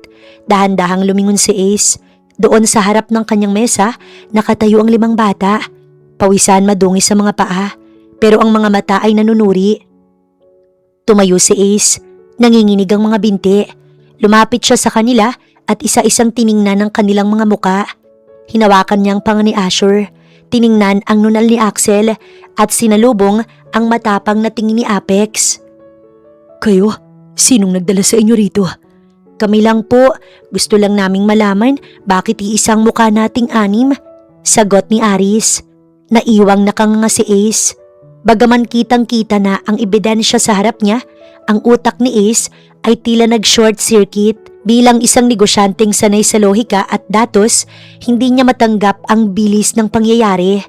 Dahan-dahang lumingon si Ace. Doon sa harap ng kanyang mesa, nakatayo ang 5 bata. Pawisan madungis sa mga paa, pero ang mga mata ay nanunuri. Tumayo si Ace, nanginginig ang mga binti. Lumapit siya sa kanila at isa-isang tiningnan ng kanilang mga muka. Hinawakan niya ang panga ni Asher, tiningnan ang nunal ni Axel at sinalubong ang matapang na tingin ni Apex. Kayo? Sinong nagdala sa inyo rito? Kami lang po, gusto lang naming malaman bakit iisang mukha nating 6, sagot ni Aris. Naiwang nakanganga si Ace. Bagaman kitang-kita na ang ebidensya sa harap niya, ang utak ni Ace ay tila nag-short circuit. Bilang isang negosyanteng sanay sa lohika at datos, hindi niya matanggap ang bilis ng pangyayari.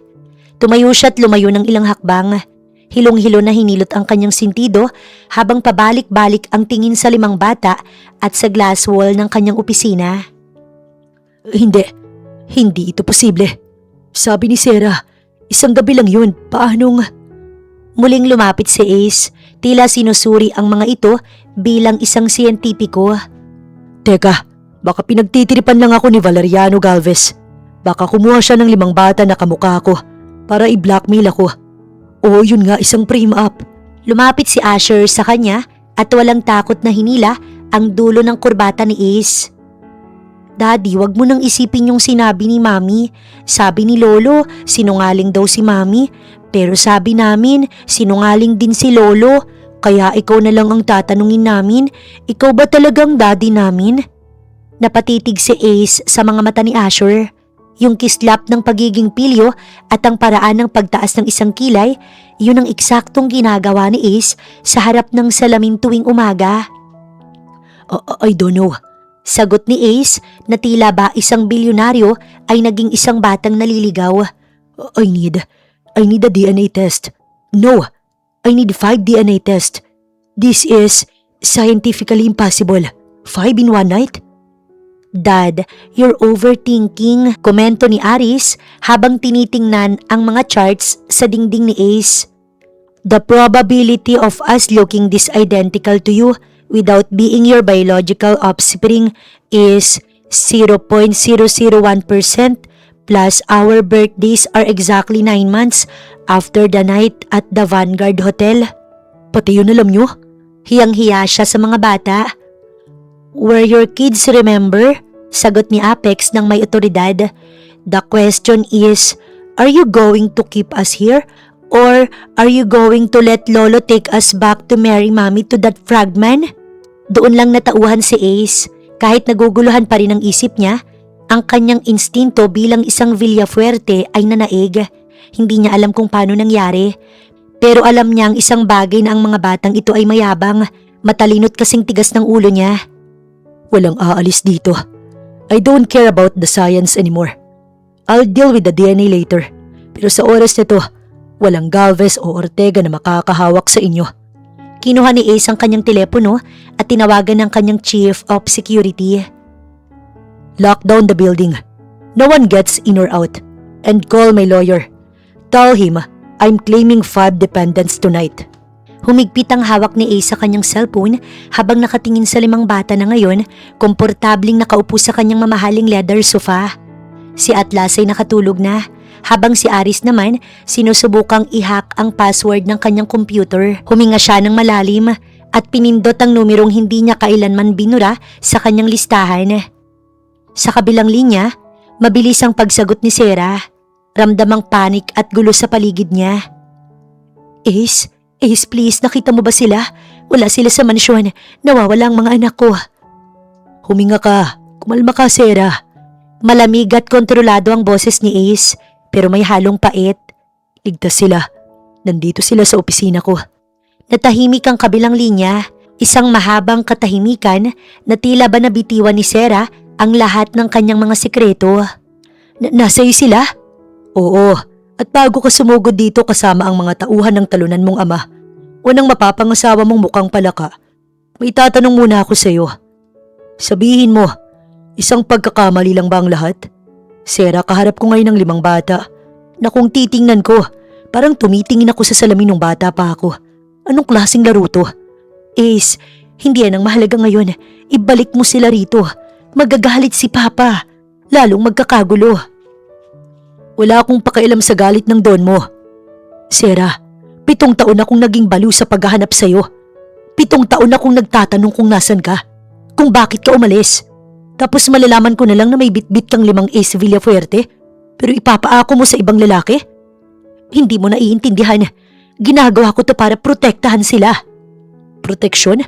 Tumayo siya at lumayo ng ilang hakbang. Hilong-hilo na hinilot ang kanyang sintido habang pabalik-balik ang tingin sa 5 bata at sa glass wall ng kanyang opisina. Hindi ito posible. Sabi ni Sarah, isang gabi lang yun, paanong... Muling lumapit si Ace, tila sinusuri ang mga ito bilang isang siyentipiko. Teka, baka pinagtitiripan lang ako ni Valeriano Galvez. Baka kumuha siya ng 5 bata na kamukha ko para i-blackmail ako. Oo, yun nga, isang frame up. Lumapit si Asher sa kanya at walang takot na hinila ang dulo ng kurbata ni Ace. Daddy, wag mo nang isipin yung sinabi ni Mami. Sabi ni Lolo, sinungaling daw si Mami. Pero sabi namin, sinungaling din si Lolo. Kaya ikaw na lang ang tatanungin namin. Ikaw ba talagang daddy namin? Napatitig si Ace sa mga mata ni Asher. Yung kislap ng pagiging pilyo at ang paraan ng pagtaas ng isang kilay, yun ang eksaktong ginagawa ni Ace sa harap ng salamin tuwing umaga. I don't know. Sagot ni Ace na tila ba isang bilyonaryo ay naging isang batang naliligaw. I need a DNA test. No, I need 5 DNA test. This is Scientifically impossible. 5 in one night? Dad, you're overthinking, komento ni Aris habang tinitingnan ang mga charts sa dingding ni Ace. The probability of us looking this identical to you without being your biological offspring is 0.001% plus our birthdays are exactly 9 months after the night at the Vanguard Hotel. Pati yun alam nyo? Hiyang-hiya siya sa mga bata. Were your kids remember? Sagot ni Apex ng may otoridad. The question is, are you going to keep us here? Or are you going to let Lolo take us back to marry Mommy to that frogman? Doon lang natauhan si Ace. Kahit naguguluhan pa rin ang isip niya, ang kanyang instinto bilang isang Villafuerte ay nanaig. Hindi niya alam kung paano nangyari. Pero alam niyang isang bagay na ang mga batang ito ay mayabang, matalino't kasing tigas ng ulo niya. Walang aalis dito. I don't care about the science anymore. I'll deal with the DNA later. Pero sa oras na to, walang Galvez o Ortega na makakahawak sa inyo. Kinuha ni Ace ang kanyang telepono at tinawagan ng kanyang chief of security. Lock down the building. No one gets in or out. And call my lawyer. Tell him I'm claiming 5 dependents tonight. Humigpit ang hawak ni Ace sa kanyang cellphone habang nakatingin sa 5 bata na ngayon, komportabling nakaupo sa kanyang mamahaling leather sofa. Si Atlas ay nakatulog na, habang si Aris naman sinusubukang i-hack ang password ng kanyang computer. Huminga siya ng malalim at pinindot ang numerong hindi niya kailanman binura sa kanyang listahan. Sa kabilang linya, mabilis ang pagsagot ni Sarah. Ramdam ang panik at gulo sa paligid niya. Ace, please, nakita mo ba sila? Wala sila sa mansyon. Nawawala ang mga anak ko. Huminga ka. Kumalma ka, Sarah. Malamig at kontrolado ang boses ni Ace, pero may halong pait. Ligtas sila. Nandito sila sa opisina ko. Natahimik ang kabilang linya. Isang mahabang katahimikan na tila ba nabitiwan ni Sarah ang lahat ng kanyang mga sikreto. Nasa iyo sila? Oo. At bago ka sumugod dito kasama ang mga tauhan ng talunan mong ama, unang mapapangasawa mong mukhang palaka, may tatanong muna ako sa iyo. Sabihin mo, isang pagkakamali lang ba ang lahat? Sarah, kaharap ko ngayon ng 5 bata na kung titingnan ko, parang tumitingin ako sa salamin ng bata pa ako. Anong klaseng laro to? Ace, hindi yan ang mahalaga ngayon. Ibalik mo sila rito. Magagalit si Papa. Lalong magkakagulo. Wala akong pakialam sa galit ng don mo. Sarah, 7 taon akong naging baliw sa paghahanap sa'yo. 7 taon akong nagtatanong kung nasan ka, kung bakit ka umalis. Tapos malalaman ko na lang na may bitbit kang 5 Ace Villafuerte, pero ipapaako mo sa ibang lalaki? Hindi mo naiintindihan. Ginagawa ko to para protektahan sila. Proteksyon?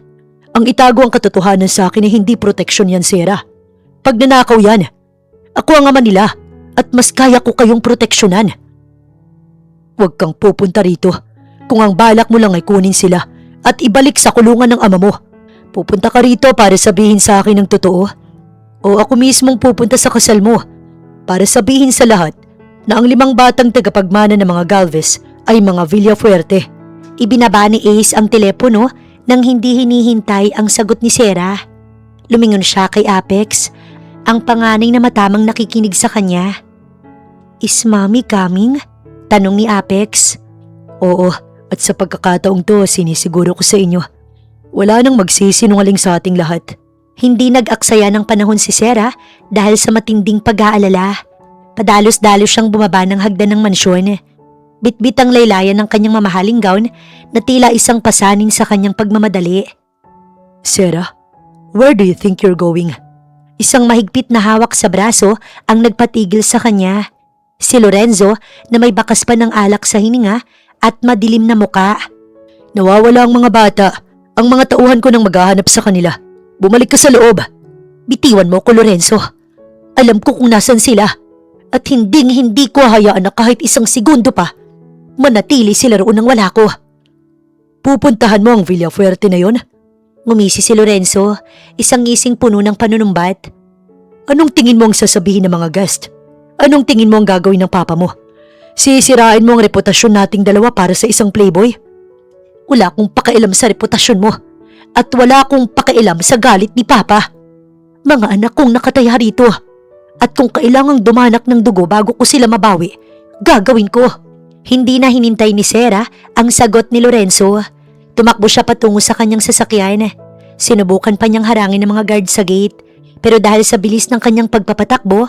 Ang itago ang katotohanan sa akin ay hindi proteksyon yan, Sarah. Pag nanakaw yan, ako ang ama nila. At mas kaya ko kayong proteksyonan. Huwag kang pupunta rito kung ang balak mo lang ay kunin sila at ibalik sa kulungan ng ama mo. Pupunta ka rito para sabihin sa akin ng totoo. O ako mismong pupunta sa kasal mo para sabihin sa lahat na ang 5 batang tagapagmana ng mga Galvez ay mga Villafuerte. Ibinaba ni Ace ang telepono nang hindi hinihintay ang sagot ni Sarah. Lumingon siya kay Apex, ang panganay na matamang nakikinig sa kanya. Is Mommy coming? Tanong ni Apex. Oo, at sa pagkakataong to sinisiguro ko sa inyo, wala nang magsisinungaling sa ating lahat. Hindi nag-aksaya ng panahon si Sarah dahil sa matinding pag-aalala. Padalos-dalos siyang bumaba ng hagdan ng mansyon. Bitbit ang laylayan ng kanyang mamahaling gown na tila isang pasanin sa kanyang pagmamadali. Sarah, where do you think you're going? Isang mahigpit na hawak sa braso ang nagpatigil sa kanya. Si Lorenzo na may bakas pa ng alak sa hininga at madilim na muka. Nawawala ang mga bata. Ang mga tauhan ko nang maghahanap sa kanila. Bumalik ka sa loob. Bitiwan mo ko, Lorenzo. Alam ko kung nasan sila. At hindi ko hayaan na kahit isang segundo pa manatili sila roon nang wala ko. Pupuntahan mo ang Villafuerte na yon? Ngumisi si Lorenzo, isang ngising puno ng panunumbat. Anong tingin mo ang sasabihin ng mga guest? Anong tingin mo ang gagawin ng papa mo? Sisirain mo ang reputasyon nating dalawa para sa isang playboy? Wala akong pakialam sa reputasyon mo. At wala akong pakialam sa galit ni Papa. Mga anak kong nakataya rito. At kung kailangang dumanak ng dugo bago ko sila mabawi, gagawin ko. Hindi na hinintay ni Sarah ang sagot ni Lorenzo. Tumakbo siya patungo sa kanyang sasakyan. Sinubukan pa niyang harangin ng mga guard sa gate. Pero dahil sa bilis ng kanyang pagpapatakbo,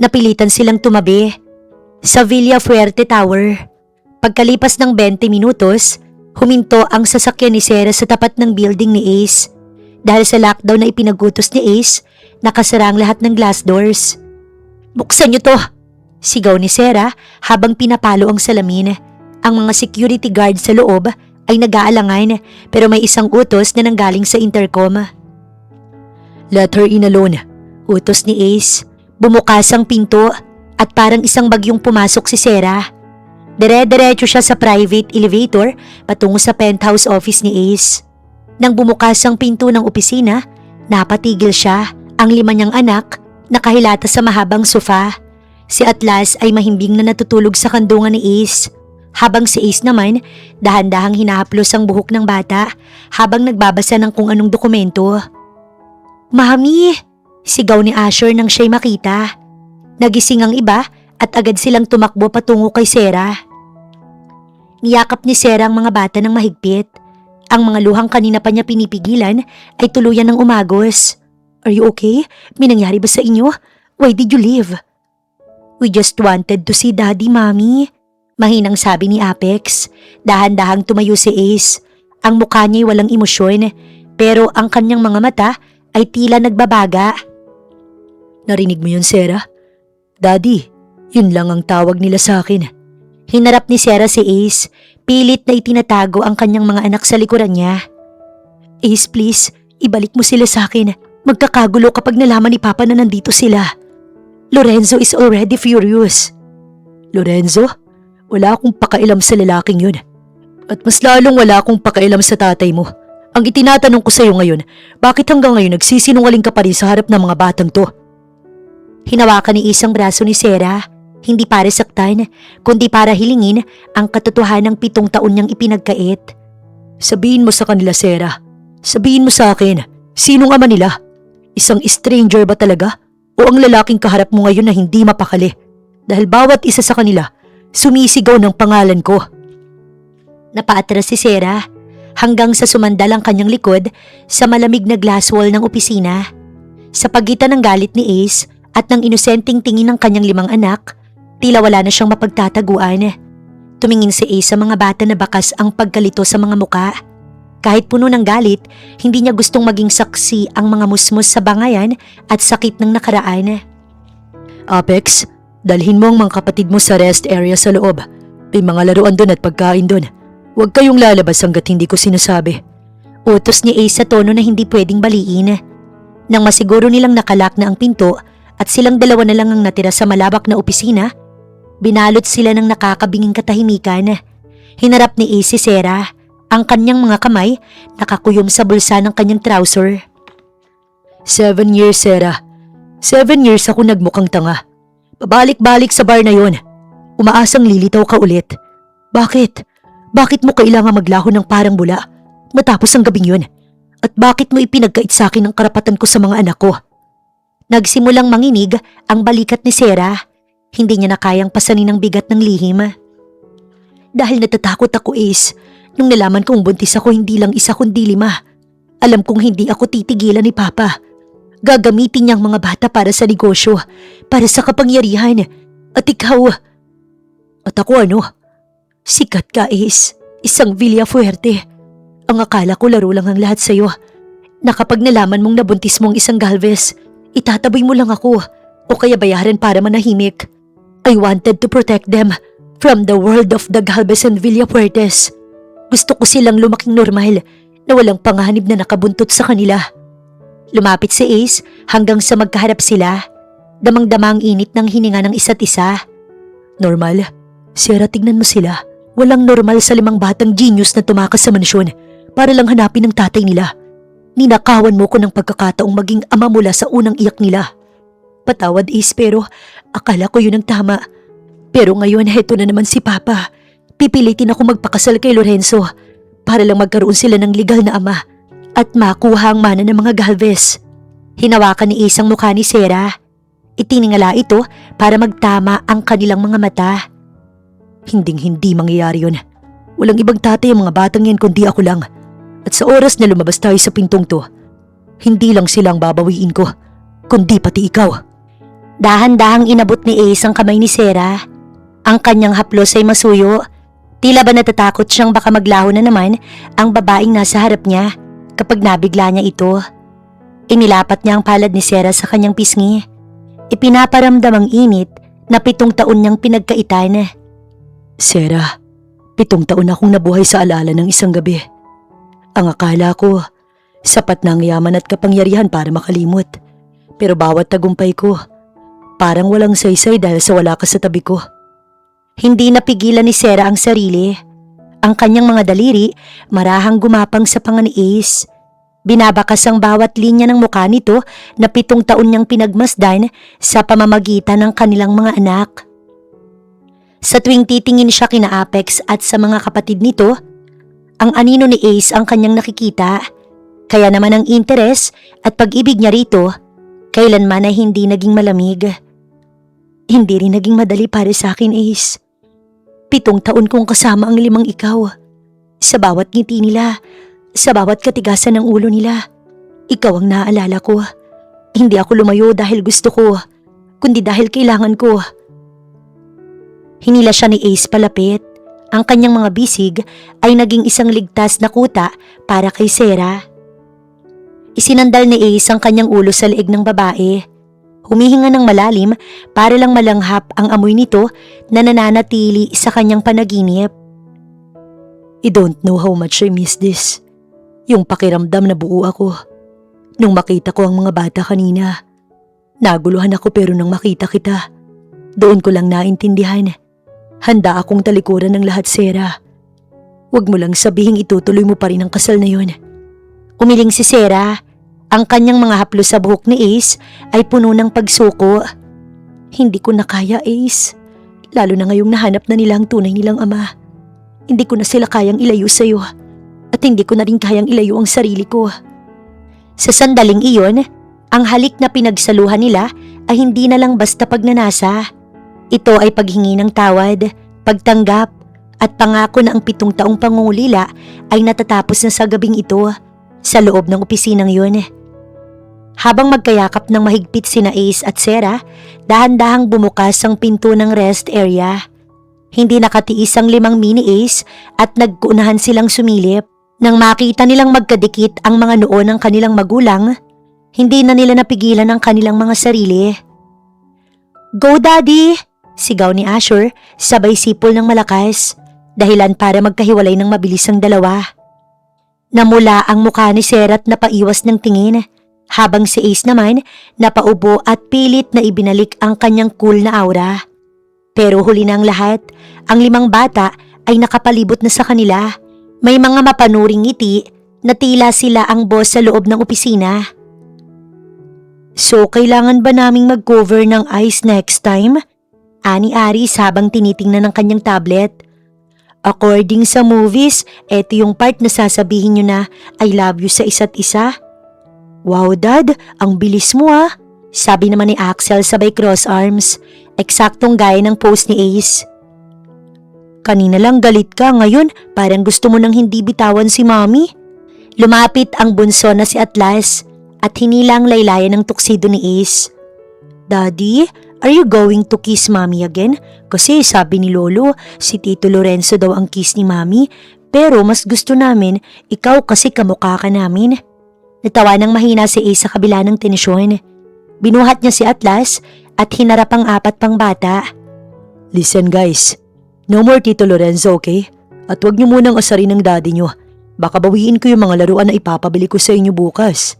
napilitan silang tumabi. Sa Villafuerte Tower. Pagkalipas ng 20 minutos, huminto ang sasakyan ni Sarah sa tapat ng building ni Ace. Dahil sa lockdown na ipinagutos ni Ace, nakasara ang lahat ng glass doors. "Buksan niyo to!" Sigaw ni Sarah habang pinapalo ang salamin. Ang mga security guard sa loob ay nag-aalangan pero may isang utos na nanggaling sa intercom. "Let her in alone," utos ni Ace. Bumukas ang pinto at parang isang bagyong pumasok si Sarah. Dire-diretso siya sa private elevator patungo sa penthouse office ni Ace. Nang bumukas ang pinto ng opisina, napatigil siya. Ang 5 niyang anak nakahilata sa mahabang sofa. Si Atlas ay mahimbing na natutulog sa kandungan ni Ace. Habang si Ace naman, dahan-dahang hinahaplos ang buhok ng bata habang nagbabasa ng kung anong dokumento. "Mami!" Sigaw ni Asher nang siya'y makita. Nagising ang iba at agad silang tumakbo patungo kay Sarah. Niyakap ni Sarah ang mga bata ng mahigpit. Ang mga luhang kanina pa niya pinipigilan ay tuluyan ng umagos. "Are you okay? May nangyari ba sa inyo? Why did you leave?" "We just wanted to see Daddy, Mommy." Mahinang sabi ni Apex. Dahan-dahang tumayo si Ace. Ang mukha niya'y walang emosyon, pero ang kanyang mga mata ay tila nagbabaga. Narinig mo yun, Sarah? Daddy, yun lang ang tawag nila sa akin. Hinarap ni Sarah si Ace. Pilit na itinatago ang kanyang mga anak sa likuran niya. "Ace, please, ibalik mo sila sa akin. Magkakagulo kapag nalaman ni Papa na nandito sila. Lorenzo is already furious." "Lorenzo? Wala akong pakailam sa lalaking yun. At mas lalong wala akong pakailam sa tatay mo. Ang itinatanong ko sa'yo ngayon, bakit hanggang ngayon nagsisinungaling ka pa rin sa harap ng mga batang to?" Hinawakan ni isang braso ni Sarah, hindi para saktan, kundi para hilingin ang katotohanan ng 7 taon niyang ipinagkait. "Sabihin mo sa kanila, Sarah. Sabihin mo sa akin, sinong ama nila? Isang stranger ba talaga? O ang lalaking kaharap mo ngayon na hindi mapakali? Dahil bawat isa sa kanila, sumisigaw ng pangalan ko." Napaatras si Sarah hanggang sa sumandal ang kanyang likod sa malamig na glass wall ng opisina. Sa pagitan ng galit ni Ace at ng inosenteng tingin ng kanyang 5 anak, tila wala na siyang mapagtataguan. Tumingin si Ace sa mga bata na bakas ang pagkalito sa mga muka. Kahit puno ng galit, hindi niya gustong maging saksi ang mga musmus sa bangayan at sakit ng nakaraan. "Apex, dalhin mo ang mga kapatid mo sa rest area sa loob. May mga laruan doon at pagkain doon. Huwag kayong lalabas hanggat hindi ko sinasabi." Utos ni Ace sa tono na hindi pwedeng baliin. Nang masiguro nilang nakalak na ang pinto at silang dalawa na lang ang natira sa malawak na opisina, binalot sila ng nakakabinging katahimikan. Hinarap ni Ace si Sarah, ang kanyang mga kamay nakakuyom sa bulsa ng kanyang trouser. 7 years, Sarah. 7 years ako nagmukhang tanga. Pabalik-balik sa bar na yon. Umaasang lilitaw ka ulit. Bakit? Bakit mo kailangan maglaho ng parang bula matapos ang gabing yun? At bakit mo ipinagkait sa akin ang karapatan ko sa mga anak ko? Nagsimulang manginig ang balikat ni Sarah. Hindi niya na kayang pasanin ang bigat ng lihim. "Dahil natatakot ako, Ace. Nung nalaman kong buntis ako hindi lang 1 kundi 5. Alam kong hindi ako titigilan ni Papa. Gagamitin niya ang mga bata para sa negosyo, para sa kapangyarihan. At ikaw... At ako ano? Sikat ka, Ace. Isang Villafuerte. Ang akala ko laro lang ang lahat sa'yo. Na kapag nalaman mong nabuntis mo ang isang Galvez, itataboy mo lang ako o kaya bayaran para manahimik. I wanted to protect them from the world of the Galvez and Villafuertes. Gusto ko silang lumaking normal na walang panganib na nakabuntot sa kanila." Lumapit si Ace hanggang sa magkaharap sila. Damang-dama ang init ng hininga ng isa't isa. "Normal? Sarah, tignan mo sila. Walang normal sa 5 batang genius na tumakas sa mansyon para lang hanapin ang tatay nila. Ninakawan mo ko ng pagkakataong maging ama mula sa unang iyak nila. Patawad, Ace, pero akala ko yun ang tama. Pero ngayon, heto na naman si Papa. Pipilitin ako magpakasal kay Lorenzo para lang magkaroon sila ng legal na ama. at makuha ang mana ng mga Galvez. Hinawakan ni Ace ang mukha ni Sarah. Itiningala ito para magtama ang kanilang mga mata. Hinding-hindi mangyayari yun. Walang ibang tatay ang mga batang yan kundi ako lang. At sa oras na lumabas tayo sa pintong to, hindi lang silang babawiin ko, kundi pati ikaw. Dahan-dahang inabot ni Ace ang kamay ni Sarah. Ang kanyang haplos ay masuyo. Tila ba natatakot siyang baka maglaho na naman ang babaeng nasa harap niya kapag nabigla niya ito. Inilapat niya ang palad ni Sarah sa kanyang pisngi. Ipinaparamdam ang init na 7 taon niyang pinagkaitan. Sarah, 7 taon akong nabuhay sa alala ng isang gabi. Ang akala ko, sapat na ang yaman at kapangyarihan para makalimot. Pero bawat tagumpay ko, parang walang saysay dahil sa wala ka sa tabi ko. Hindi napigilan ni Sarah ang sarili. Ang kanyang mga daliri marahang gumapang sa panga ni Ace. Binabakas ang bawat linya ng mukha nito na 7 taon niyang pinagmasdan sa pamamagitan ng kanilang mga anak. Sa tuwing titingin siya kina Apex at sa mga kapatid nito, ang anino ni Ace ang kanyang nakikita. Kaya naman ang interes at pag-ibig niya rito, kailanman ay hindi naging malamig. Hindi rin naging madali para sa akin, Ace. 7 taon kong kasama ang 5 ikaw. Sa bawat ngiti nila, sa bawat katigasan ng ulo nila, ikaw ang naaalala ko. Hindi ako lumayo dahil gusto ko, kundi dahil kailangan ko. Hinila siya ni Ace palapit. Ang kanyang mga bisig ay naging isang ligtas na kuta para kay Sarah. Isinandal ni Ace ang kanyang ulo sa leeg ng babae. Humihinga ng malalim para lang malanghap ang amoy nito na nananatili sa kanyang panaginip. I don't know how much I miss this. Yung pakiramdam na buo ako. Nung makita ko ang mga bata kanina, naguluhan ako pero nang makita kita, doon ko lang naintindihan. Handa akong talikuran ng lahat, Sarah. Huwag mo lang sabihing itutuloy mo pa rin ang kasal na yun. Umiling si Sarah. Ang kanyang mga haplos sa buhok ni Ace ay puno ng pagsuko. Hindi ko na kaya, Ace. Lalo na ngayong nahanap na nila ang tunay nilang ama. Hindi ko na sila kayang ilayo sa'yo. At hindi ko na rin kayang ilayo ang sarili ko. Sa sandaling iyon, ang halik na pinagsaluhan nila ay hindi na lang basta pagnanasa. Ito ay paghingi ng tawad, pagtanggap, at pangako na ang 7 taong pangungulila ay natatapos na sa gabing ito sa loob ng opisinang yun. Habang magkayakap ng mahigpit sina Ace at Sarah, dahan-dahang bumukas ang pinto ng rest area. Hindi nakatiis ang 5 mini Ace at nagkuunahan silang sumilip. Nang makita nilang magkadikit ang mga noo ng kanilang magulang, hindi na nila napigilan ang kanilang mga sarili. "Go, Daddy!" sigaw ni Asher, sabay sipol ng malakas, dahilan para magkahiwalay ng mabilis ang dalawa. Namula ang mukha ni Sarah at napaiwas ng tingin, habang si Ace naman napaubo at pilit na ibinalik ang kanyang cool na aura. Pero huli na ang lahat, ang 5 bata ay nakapalibot na sa kanila. May mga mapanuring ngiti na tila sila ang boss sa loob ng opisina. "So kailangan ba naming mag-cover ng eyes next time?" ani Aris habang tinitingnan ng kanyang tablet. "According sa movies, eto yung part na sasabihin nyo na I love you sa isa't isa." "Wow, Dad, ang bilis mo ah," sabi naman ni Axel sabay cross arms. Eksaktong gaya ng pose ni Ace. "Kanina lang galit ka, ngayon parang gusto mo nang hindi bitawan si Mommy." Lumapit ang bunso na si Atlas at hinilang laylayan ng tuksido ni Ace. "Daddy, are you going to kiss Mommy again? Kasi sabi ni Lolo, si Tito Lorenzo daw ang kiss ni Mommy, pero mas gusto namin ikaw kasi kamukha ka namin." Natawa ng mahina si Ace sa kabila ng tensyon. Binuhat niya si Atlas at hinarap ang 4 pang bata. "Listen guys, no more Tito Lorenzo, okay? At huwag niyo munang asarin ng daddy niyo. Baka bawiin ko yung mga laruan na ipapabili ko sa inyo bukas."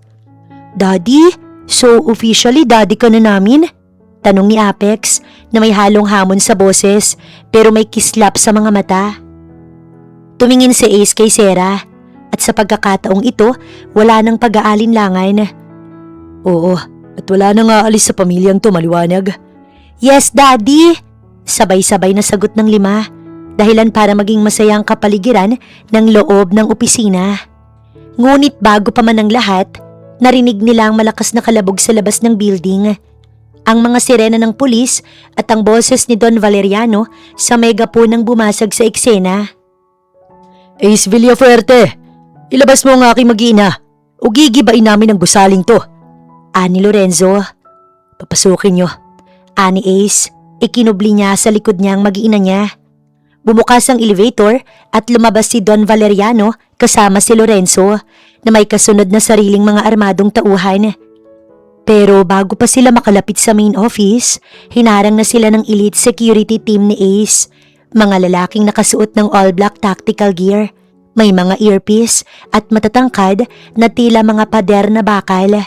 "Daddy, so officially daddy ka na namin?" tanong ni Apex na may halong hamon sa boses pero may kislap sa mga mata. Tumingin si Ace kay Sarah at sa pagkakataong ito wala nang pag-aalinlangan. "Oo, at wala nang aalis sa pamilyang to, maliwanag." "Yes, Daddy!" sabay-sabay na sagot ng 5, dahilan para maging masayang kapaligiran ng loob ng opisina. Ngunit bago pa man ang lahat, narinig nila ang malakas na kalabog sa labas ng building. Ang mga sirena ng pulis at ang boses ni Don Valeriano sa megaphone ang bumasag sa eksena. Ace Villafuerte, ilabas mo ang aking mag-ina o gigibain namin ang gusaling to. Ani Lorenzo. Papasukin nyo. Ani Ace, ikinubli niya sa likod niya ang mag-ina niya. Bumukas ang elevator at lumabas si Don Valeriano kasama si Lorenzo na may kasunod na sariling mga armadong tauhan. Pero bago pa sila makalapit sa main office, hinarang na sila ng elite security team ni Ace. Mga lalaking nakasuot ng all-black tactical gear. May mga earpiece at matatangkad na tila mga pader na bakal.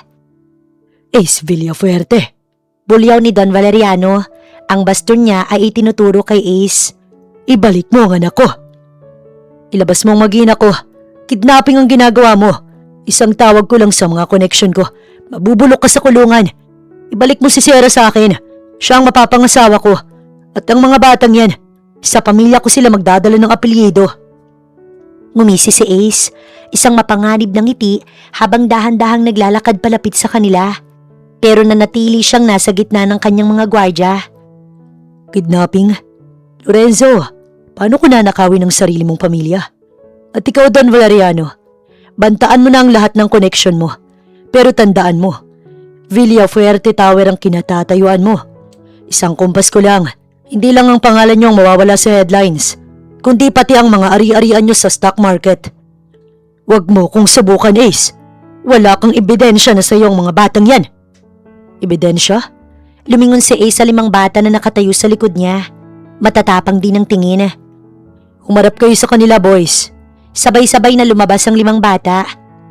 Ace Villafuerte. Bulyaw ni Don Valeriano. Ang baston niya ay itinuturo kay Ace. Ibalik mo ang anak ko. Ilabas mo ang mag-ina ko. Kidnapping ang ginagawa mo. Isang tawag ko lang sa mga connection ko. Mabubulok ka sa kulungan. Ibalik mo si Sierra sa akin. Siya ang mapapangasawa ko. At ang mga batang yan, sa pamilya ko sila magdadala ng apelyido. Ngumisi si Ace, isang mapanganib ng ngiti habang dahan-dahang naglalakad palapit sa kanila. Pero nanatili siyang nasa gitna ng kanyang mga gwardya. Kidnapping? Lorenzo, paano ko nanakawin ang sarili mong pamilya? At ikaw, Don Valeriano, bantaan mo na ang lahat ng connection mo. Pero tandaan mo, Villafuerte Tower ang kinatatayuan mo. Isang kumpas ko lang, hindi lang ang pangalan niyo ang mawawala sa headlines, kundi pati ang mga ari-arian niyo sa stock market. Huwag mo kung subukan, Ace. Wala kang ebidensya na sa iyong mga batang yan. Ebidensya? Lumingon si Ace sa 5 bata na nakatayo sa likod niya. Matatapang din ang tingin. Humarap kayo sa kanila, boys. Sabay-sabay na lumabas ang 5 bata.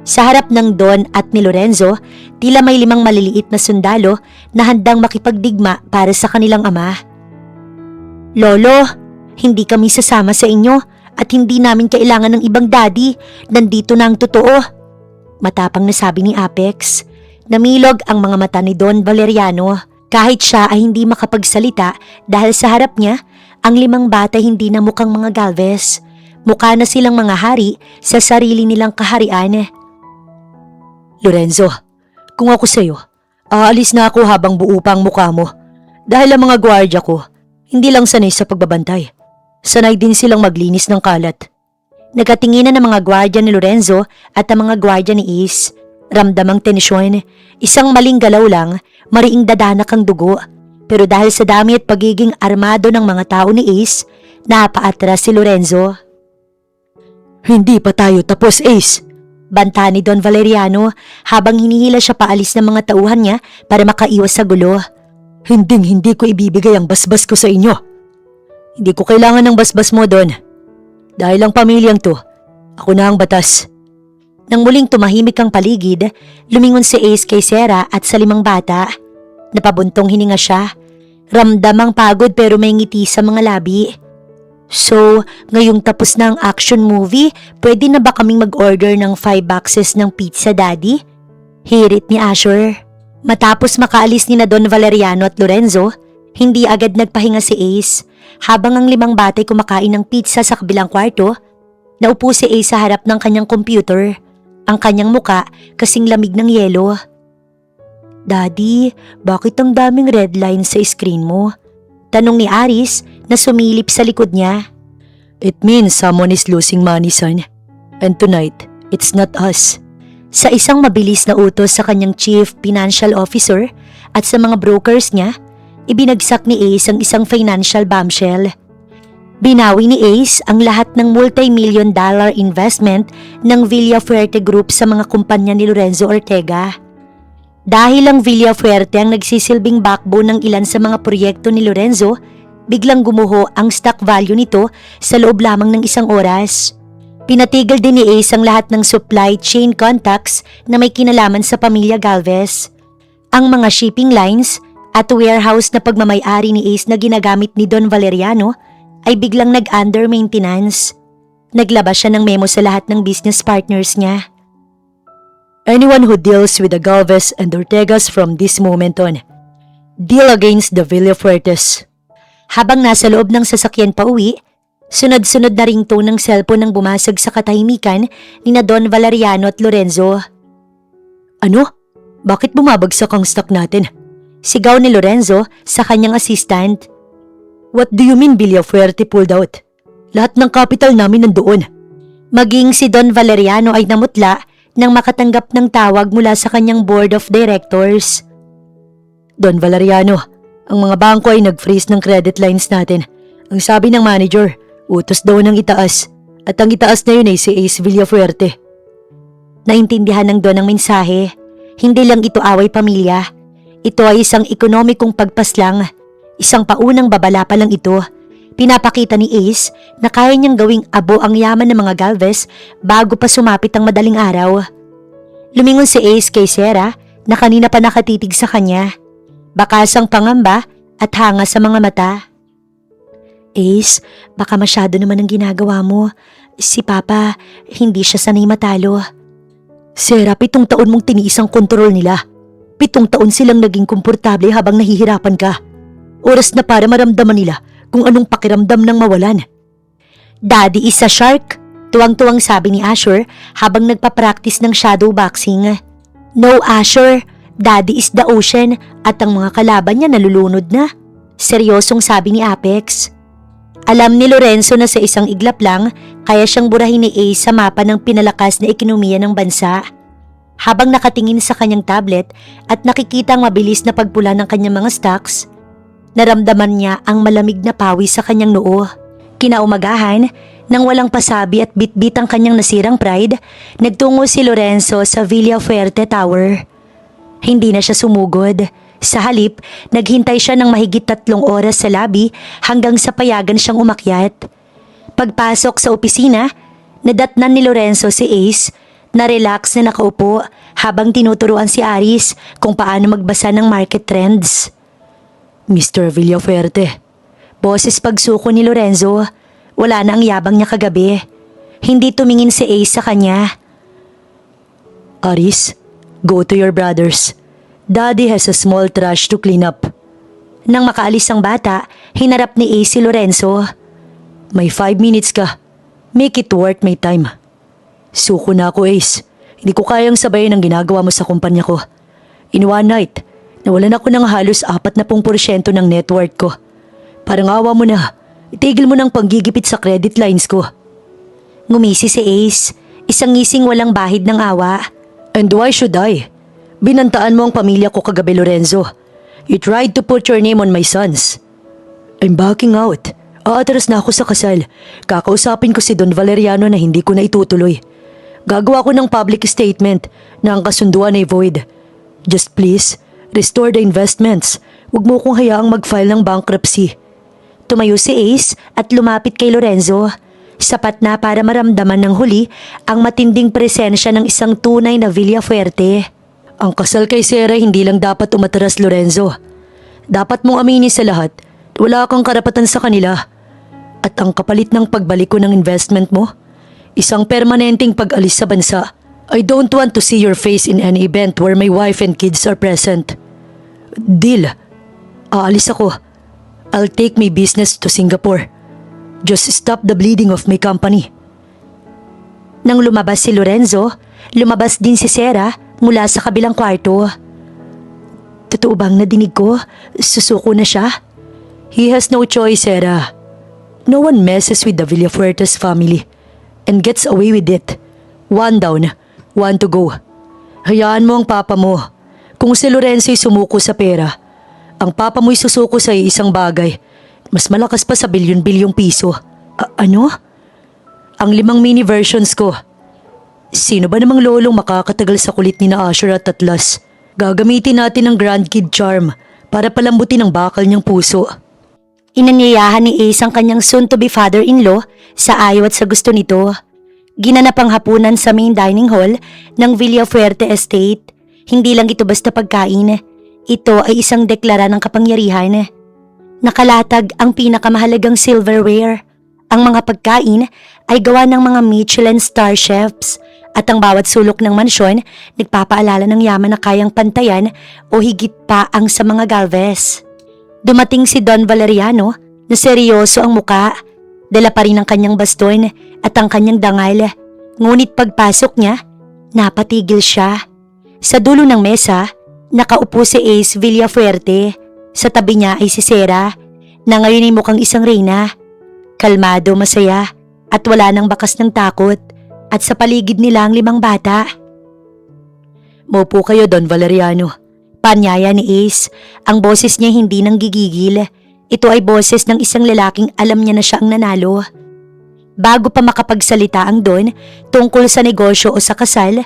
Sa harap ng Don at ni Lorenzo, tila may 5 maliliit na sundalo na handang makipagdigma para sa kanilang ama. Lolo, hindi kami sasama sa inyo at hindi namin kailangan ng ibang daddy. Nandito na ang totoo. Matapang na sabi ni Apex. Namilog ang mga mata ni Don Valeriano. Kahit siya ay hindi makapagsalita dahil sa harap niya, ang 5 bata hindi na mukhang mga Galvez. Mukha na silang mga hari sa sarili nilang kaharian. Lorenzo, kung ako sa'yo, aalis na ako habang buo pa ang mukha mo. Dahil ang mga gwardya ko, hindi lang sanay sa pagbabantay. Sanay din silang maglinis ng kalat. Nagkatinginan ng mga gwardya ni Lorenzo at ang mga gwardya ni Ace. Ramdam ang tensyon. Isang maling galaw lang, mariing dadanak ang dugo. Pero dahil sa dami at pagiging armado ng mga tao ni Ace, napaatras si Lorenzo. Hindi pa tayo tapos, Ace. Banta ni Don Valeriano habang hinihila siya paalis ng mga tauhan niya para makaiwas sa gulo. Hindi ko ibibigay ang basbas ko sa inyo. Hindi ko kailangan ng basbas mo, Don. Dahil ang pamilyang to, ako na ang batas. Nang muling tumahimik ang paligid, lumingon si Ace kay Sierra at sa 5 bata. Napabuntong hininga siya. Ramdam ang pagod pero may ngiti sa mga labi. So, ngayong tapos na ang action movie, pwede na ba kaming mag-order ng 5 boxes ng pizza, Daddy? Hirit ni Asher. Matapos makaalis ni na Don Valeriano at Lorenzo, hindi agad nagpahinga si Ace. Habang ang 5 batay kumakain ng pizza sa kabilang kwarto, naupo si Ace sa harap ng kanyang computer. Ang kanyang muka kasing lamig ng yelo. Daddy, bakit ang daming red lines sa screen mo? Tanong ni Aris na sumilip sa likod niya. It means someone is losing money, son. And tonight, it's not us. Sa isang mabilis na utos sa kanyang chief financial officer at sa mga brokers niya, ibinagsak ni Ace ang isang financial bombshell. Binawi ni Ace ang lahat ng multi-million-dollar investment ng Villafuerte Group sa mga kumpanya ni Lorenzo Ortega. Dahil ang Villafuerte ang nagsisilbing backbone ng ilan sa mga proyekto ni Lorenzo, biglang gumuho ang stock value nito sa loob lamang ng 1 oras. Pinatigil din ni Ace ang lahat ng supply chain contacts na may kinalaman sa pamilya Galvez. Ang mga shipping lines at warehouse na pagmamay-ari ni Ace na ginagamit ni Don Valeriano ay biglang nag-under maintenance. Naglabas siya ng memo sa lahat ng business partners niya. Anyone who deals with the Galvez and Ortegas from this moment on, deal against the Villafuertes. Habang nasa loob ng sasakyan pa uwi, Sunod-sunod na ringtone ng cellphone nang bumasag sa katahimikan ni na Don Valeriano at Lorenzo. Ano? Bakit bumabagsak ang stock natin? Sigaw ni Lorenzo sa kanyang assistant. What do you mean Villafuerte pulled out? Lahat ng capital namin nandoon. Maging si Don Valeriano ay namutla nang makatanggap ng tawag mula sa kanyang board of directors. Don Valeriano, ang mga bangko ay nag-freeze ng credit lines natin. Ang sabi ng manager, utos daw ng itaas. At ang itaas na yun ay si Ace Villafuerte. Naintindihan ng Don ang mensahe. Hindi lang ito away pamilya. Ito ay isang ekonomikong pagpaslang. Isang paunang babala pa lang ito. Pinapakita ni Ace na kaya niyang gawing abo ang yaman ng mga Galvez bago pa sumapit ang madaling araw. Lumingon si Ace kay Sarah na kanina pa nakatitig sa kanya. Bakasang pangamba at hanga sa mga mata. Ace, baka masyado naman ang ginagawa mo. Si Papa, hindi siya sanay matalo. Sarah, 7 taon mong tiniis ang kontrol nila. 7 taon silang naging komportable habang nahihirapan ka. Oras na para maramdaman nila kung anong pakiramdam ng mawalan. Daddy is a shark, tuwang-tuwang sabi ni Asher habang nagpa-practice ng shadow boxing. No Asher, Daddy is the ocean at ang mga kalaban niya nalulunod na. Seryosong sabi ni Apex. Alam ni Lorenzo na sa isang iglap lang kaya siyang burahin ni Ace sa mapa ng pinalakas na ekonomiya ng bansa. Habang nakatingin sa kanyang tablet at nakikita ang mabilis na pagpula ng kanyang mga stocks, naramdaman niya ang malamig na pawis sa kanyang noo. Kinaumagahan, nang walang pasabi at bitbit ang kanyang nasirang pride, nagtungo si Lorenzo sa Villafuerte Tower. Hindi na siya sumugod. Sa halip, naghintay siya ng mahigit 3 oras sa lobby hanggang sa payagan siyang umakyat. Pagpasok sa opisina, nadatnan ni Lorenzo si Ace na relax na nakaupo habang tinuturuan si Aris kung paano magbasa ng market trends. Mr. Villafuerte. Boses pagsuko ni Lorenzo. Wala na ang yabang niya kagabi. Hindi tumingin si Ace sa kanya. Aris, go to your brothers. Daddy has a small trash to clean up. Nang makaalis ang bata, hinarap ni Ace si Lorenzo. May 5 minutes ka. Make it worth my time. Suko na ako, Ace. Hindi ko kayang sabayin ang ginagawa mo sa kumpanya ko. In one night, nawalan ako ng halos 40% ng net worth ko. Parang awa mo na. Itigil mo ng panggigipit sa credit lines ko. Ngumisi si Ace. Isang ngising walang bahid ng awa. And why should I? Binantaan mo ang pamilya ko kagabi, Lorenzo. You tried to put your name on my sons. I'm backing out. Aatras na ako sa kasal. Kakausapin ko si Don Valeriano na hindi ko na itutuloy. Gagawa ko ng public statement na ang kasunduan ay void. Just please, restore the investments. Huwag mo kong hayaang mag-file ng bankruptcy. Tumayo si Ace at lumapit kay Lorenzo. Sapat na para maramdaman ng huli ang matinding presensya ng isang tunay na Villafuerte. Ang kasal kay Sarah hindi lang dapat umatras, Lorenzo. Dapat mong aminin sa lahat, wala kang karapatan sa kanila. At ang kapalit ng pagbalik ko ng investment mo, isang permanenteng pag-alis sa bansa. I don't want to see your face in any event where my wife and kids are present. Deal. Aalis ako. I'll take my business to Singapore. Just stop the bleeding of my company. Nang lumabas si Lorenzo, lumabas din si Sarah mula sa kabilang kwarto. Totoo bang nadinig ko? Susuko na siya? He has no choice, Sarah. No one messes with the Villafuertes family and gets away with it. 1 down, 1 to go. Hayaan mo ang papa mo. Kung si Lorenzo ay sumuko sa pera, ang papa mo'y susuko sa isang bagay. Mas malakas pa sa bilyon-bilyong piso. Ano? Ang 5 mini versions ko. Sino ba namang lolong makakatagal sa kulit ni na Asher at Atlas? Gagamitin natin ang grandkid charm para palambutin ang bakal niyang puso. Inanyayahan ni Ace ang kanyang soon-to-be father-in-law sa ayaw at sa gusto nito. Ginanap ang hapunan sa main dining hall ng Villafuerte Estate. Hindi lang ito basta pagkain. Ito ay isang deklara ng kapangyarihan. Nakalatag ang pinakamahalagang silverware. Ang mga pagkain ay gawa ng mga Michelin star chefs at ang bawat sulok ng mansyon nagpapaalala ng yaman na kayang pantayan o higit pa ang sa mga Galvez. Dumating si Don Valeriano na seryoso ang muka. Dala pa rin ang kanyang baston at ang kanyang dangal. Ngunit pagpasok niya, napatigil siya. Sa dulo ng mesa, nakaupo si Ace Villafuerte. Sa tabi niya ay si Sarah, na ngayon ay mukhang isang reyna. Kalmado, masaya, at wala nang bakas ng takot. At sa paligid nila ang 5 bata. Maupo kayo, Don Valeriano. Panyaya ni Ace. Ang boses niya hindi nang gigigil. Ito ay boses ng isang lalaking alam niya na siya ang nanalo. Bago pa makapagsalita ang Don tungkol sa negosyo o sa kasal,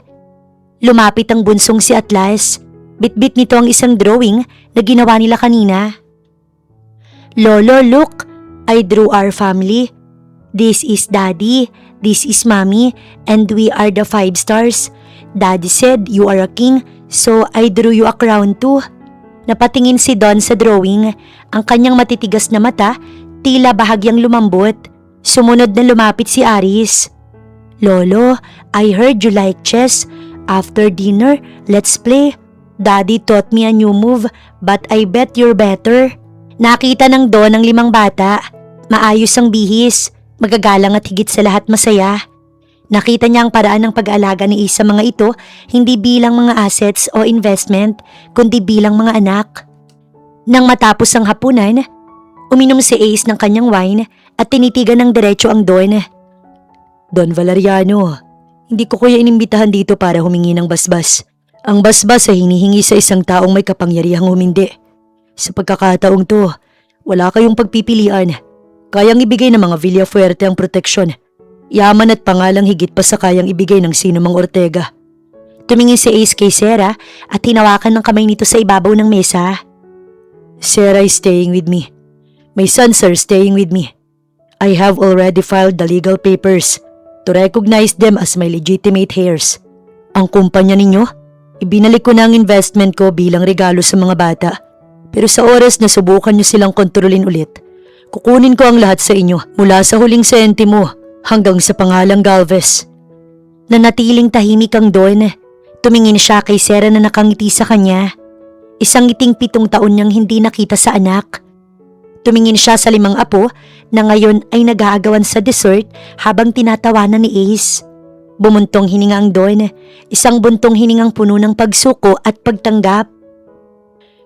lumapit ang bunsong si Atlas. Bitbit nito ang isang drawing na ginawa nila kanina. Lolo, look! I drew our family. This is Daddy, this is Mommy, and we are the 5 stars. Daddy said you are a king, so I drew you a crown too. Napatingin si Don sa drawing, ang kanyang matitigas na mata, tila bahagyang lumambot. Sumunod na lumapit si Aris. Lolo, I heard you like chess. After dinner, let's play. Daddy taught me a new move, but I bet you're better. Nakita ng Don ang 5 bata. Maayos ang bihis, magagalang at higit sa lahat masaya. Nakita niya ang paraan ng pag-aalaga ni Ace sa mga ito, hindi bilang mga assets o investment, kundi bilang mga anak. Nang matapos ang hapunan, uminom si Ace ng kanyang wine at tinitigan ng diretso ang Don. Don Valeriano, hindi ko kuya inimbitahan dito para humingi ng basbas. Ang basbas ay hinihingi sa isang taong may kapangyarihang humindi. Sa pagkakataong to, wala kayong pagpipilian. Kayang ibigay ng mga Villafuerte ang proteksyon. Yaman at pangalang higit pa sa kayang ibigay ng sino mang Ortega. Tumingin si Ace kay Sarah at hinawakan ng kamay nito sa ibabaw ng mesa. Sarah is staying with me. My sons are staying with me. I have already filed the legal papers to recognize them as my legitimate heirs. Ang kumpanya ninyo, ibinalik ko na ang investment ko bilang regalo sa mga bata. Pero sa oras na subukan nyo silang kontrolin ulit, kukunin ko ang lahat sa inyo mula sa huling sentimo hanggang sa pangalang Galvez. Nanatiling tahimik ang Don. Tumingin siya kay Sarah na nakangiti sa kanya. Isang ngiting 7 taon niyang hindi nakita sa anak. Tumingin siya sa 5 apo na ngayon ay nag-aagawan sa dessert habang tinatawanan ni Ace. Bumuntong hininga ang Don, isang buntong hiningang puno ng pagsuko at pagtanggap.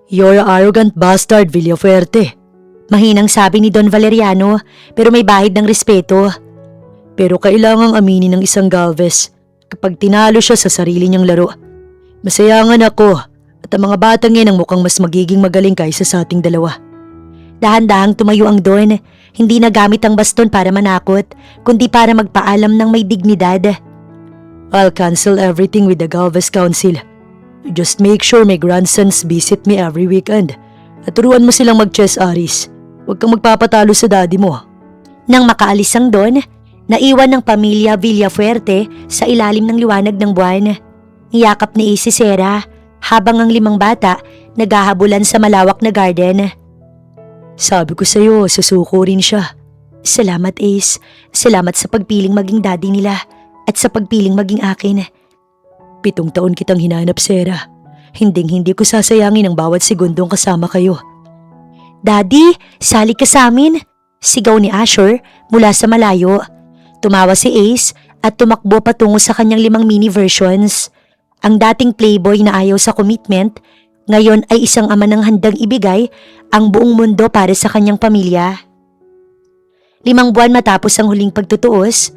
You're an arrogant bastard, Villafuerte. Mahinang sabi ni Don Valeriano, pero may bahid ng respeto. Pero kailangang aminin ng isang Galvez kapag tinalo siya sa sarili niyang laro. Masayangan ako at ang mga batang yan ang mukhang mas magiging magaling kaysa sa ating dalawa. Dahan-dahang tumayo ang Don, hindi na gamit ang baston para manakot, kundi para magpaalam ng may dignidad. I'll cancel everything with the Galvez Council. Just make sure my grandsons visit me every weekend. At turuan mo silang mag-chess, Aris. Huwag kang magpapatalo sa daddy mo. Nang makaalis ang Don, naiwan ng pamilya Villafuerte sa ilalim ng liwanag ng buwan. Niyakap ni Ace si Sarah habang ang 5 bata naghahabulan sa malawak na garden. Sabi ko sa'yo, susuko rin siya. Salamat Ace, salamat sa pagpiling maging daddy nila at sa pagpiling maging akin. 7 taon kitang hinanap, Sarah. Hinding-hindi ko sasayangin ang bawat segundong kasama kayo. Daddy, sali ka sa amin. Sigaw ni Asher mula sa malayo. Tumawa si Ace at tumakbo patungo sa kanyang 5 mini versions. Ang dating playboy na ayaw sa commitment, ngayon ay isang ama ng handang ibigay ang buong mundo para sa kanyang pamilya. 5 buwan matapos ang huling pagtutuos,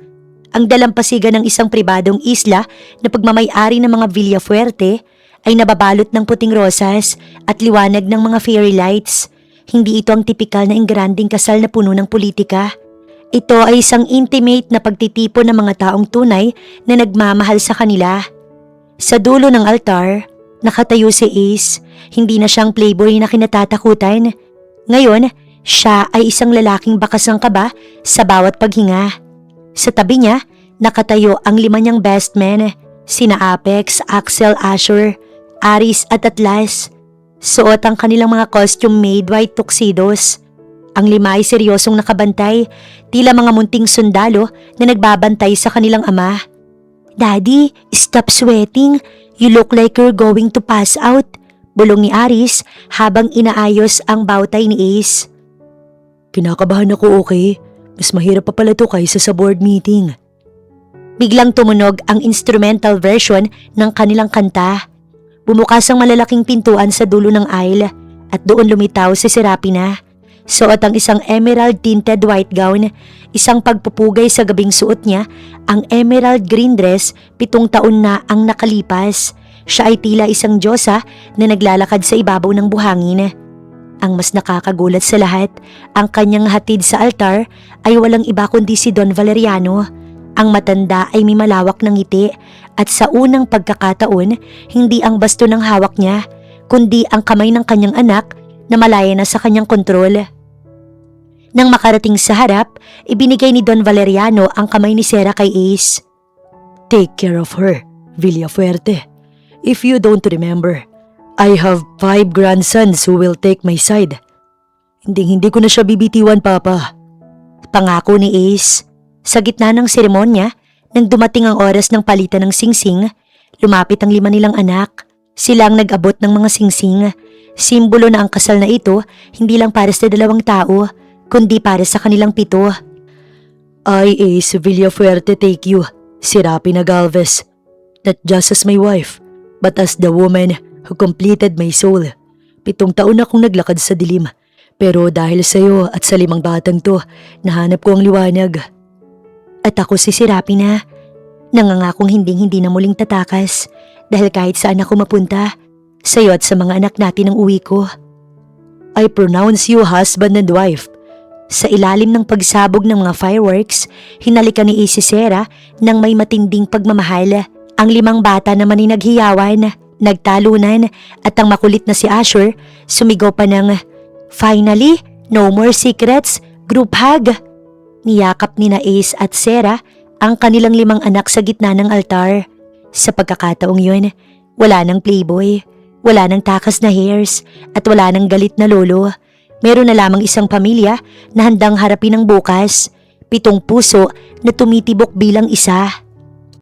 ang dalampasigan ng isang pribadong isla na pagmamay-ari ng mga Villafuerte ay nababalot ng puting rosas at liwanag ng mga fairy lights. Hindi ito ang tipikal na engranding kasal na puno ng politika. Ito ay isang intimate na pagtitipon ng mga taong tunay na nagmamahal sa kanila. Sa dulo ng altar, nakatayo si Ace. Hindi na siyang playboy na kinatatakutan. Ngayon, siya ay isang lalaking bakas ng kaba sa bawat paghinga. Sa tabi niya, nakatayo ang 5 niyang best men, sina Apex, Axel, Asher, Aris at Atlas. Suot ang kanilang mga costume-made white tuxedos. Ang 5 ay seryosong nakabantay, tila mga munting sundalo na nagbabantay sa kanilang ama. Daddy, stop sweating. You look like you're going to pass out. Bulong ni Aris habang inaayos ang bawtay ni Ace. Kinakabahan ako, okay? Mas mahirap pa pala to kaysa sa board meeting. Biglang tumunog ang instrumental version ng kanilang kanta. Bumukas ang malalaking pintuan sa dulo ng aisle at doon lumitaw si Serapina. Suot ang isang emerald tinted white gown, isang pagpupugay sa gabing suot niya, ang emerald green dress, 7 taon na ang nakalipas. Siya ay tila isang diyosa na naglalakad sa ibabaw ng buhangin. Ang mas nakakagulat sa lahat, ang kanyang hatid sa altar ay walang iba kundi si Don Valeriano. Ang matanda ay may malawak ng ngiti at sa unang pagkakataon, hindi ang basto ng hawak niya, kundi ang kamay ng kanyang anak na malaya na sa kanyang kontrol. Nang makarating sa harap, ibinigay ni Don Valeriano ang kamay ni Sera kay Ace. Take care of her, Villafuerte. If you don't remember, I have 5 grandsons who will take my side. Hindi ko na siya bibitiwan, Papa. Pangako ni Ace. Sa gitna ng seremonya, nang dumating ang oras ng palitan ng singsing, lumapit ang 5 nilang anak. Sila ang nag-abot ng mga singsing. Simbolo na ang kasal na ito, hindi lang para sa 2 tao, kundi para sa kanilang 7. I, Ace Villafuerte, take you, Serapina Galvez, not just as my wife, but as the woman who completed my soul. 7 taon akong naglakad sa dilim, pero dahil sa iyo at sa 5 batang to, nahanap ko ang liwanag. At ako si Serapina, nangangakong hindi na muling tatakas dahil kahit saan ako mapunta, sa iyo at sa mga anak natin ang uwi ko. I pronounce you husband and wife. Sa ilalim ng pagsabog ng mga fireworks, hinalikan ni Ace si Sera ng may matinding pagmamahal. Ang 5 bata naman ay naghiyawan, nagtalunan at ang makulit na si Asher sumigaw pa ng, "Finally, no more secrets, group hug." Niyakap ni na Ace at Sera ang kanilang 5 anak sa gitna ng altar. Sa pagkakataong yun, wala nang playboy, wala nang takas na hairs at wala nang galit na lolo. Meron na lamang isang pamilya na handang harapin ang bukas, 7 puso na tumitibok bilang isa.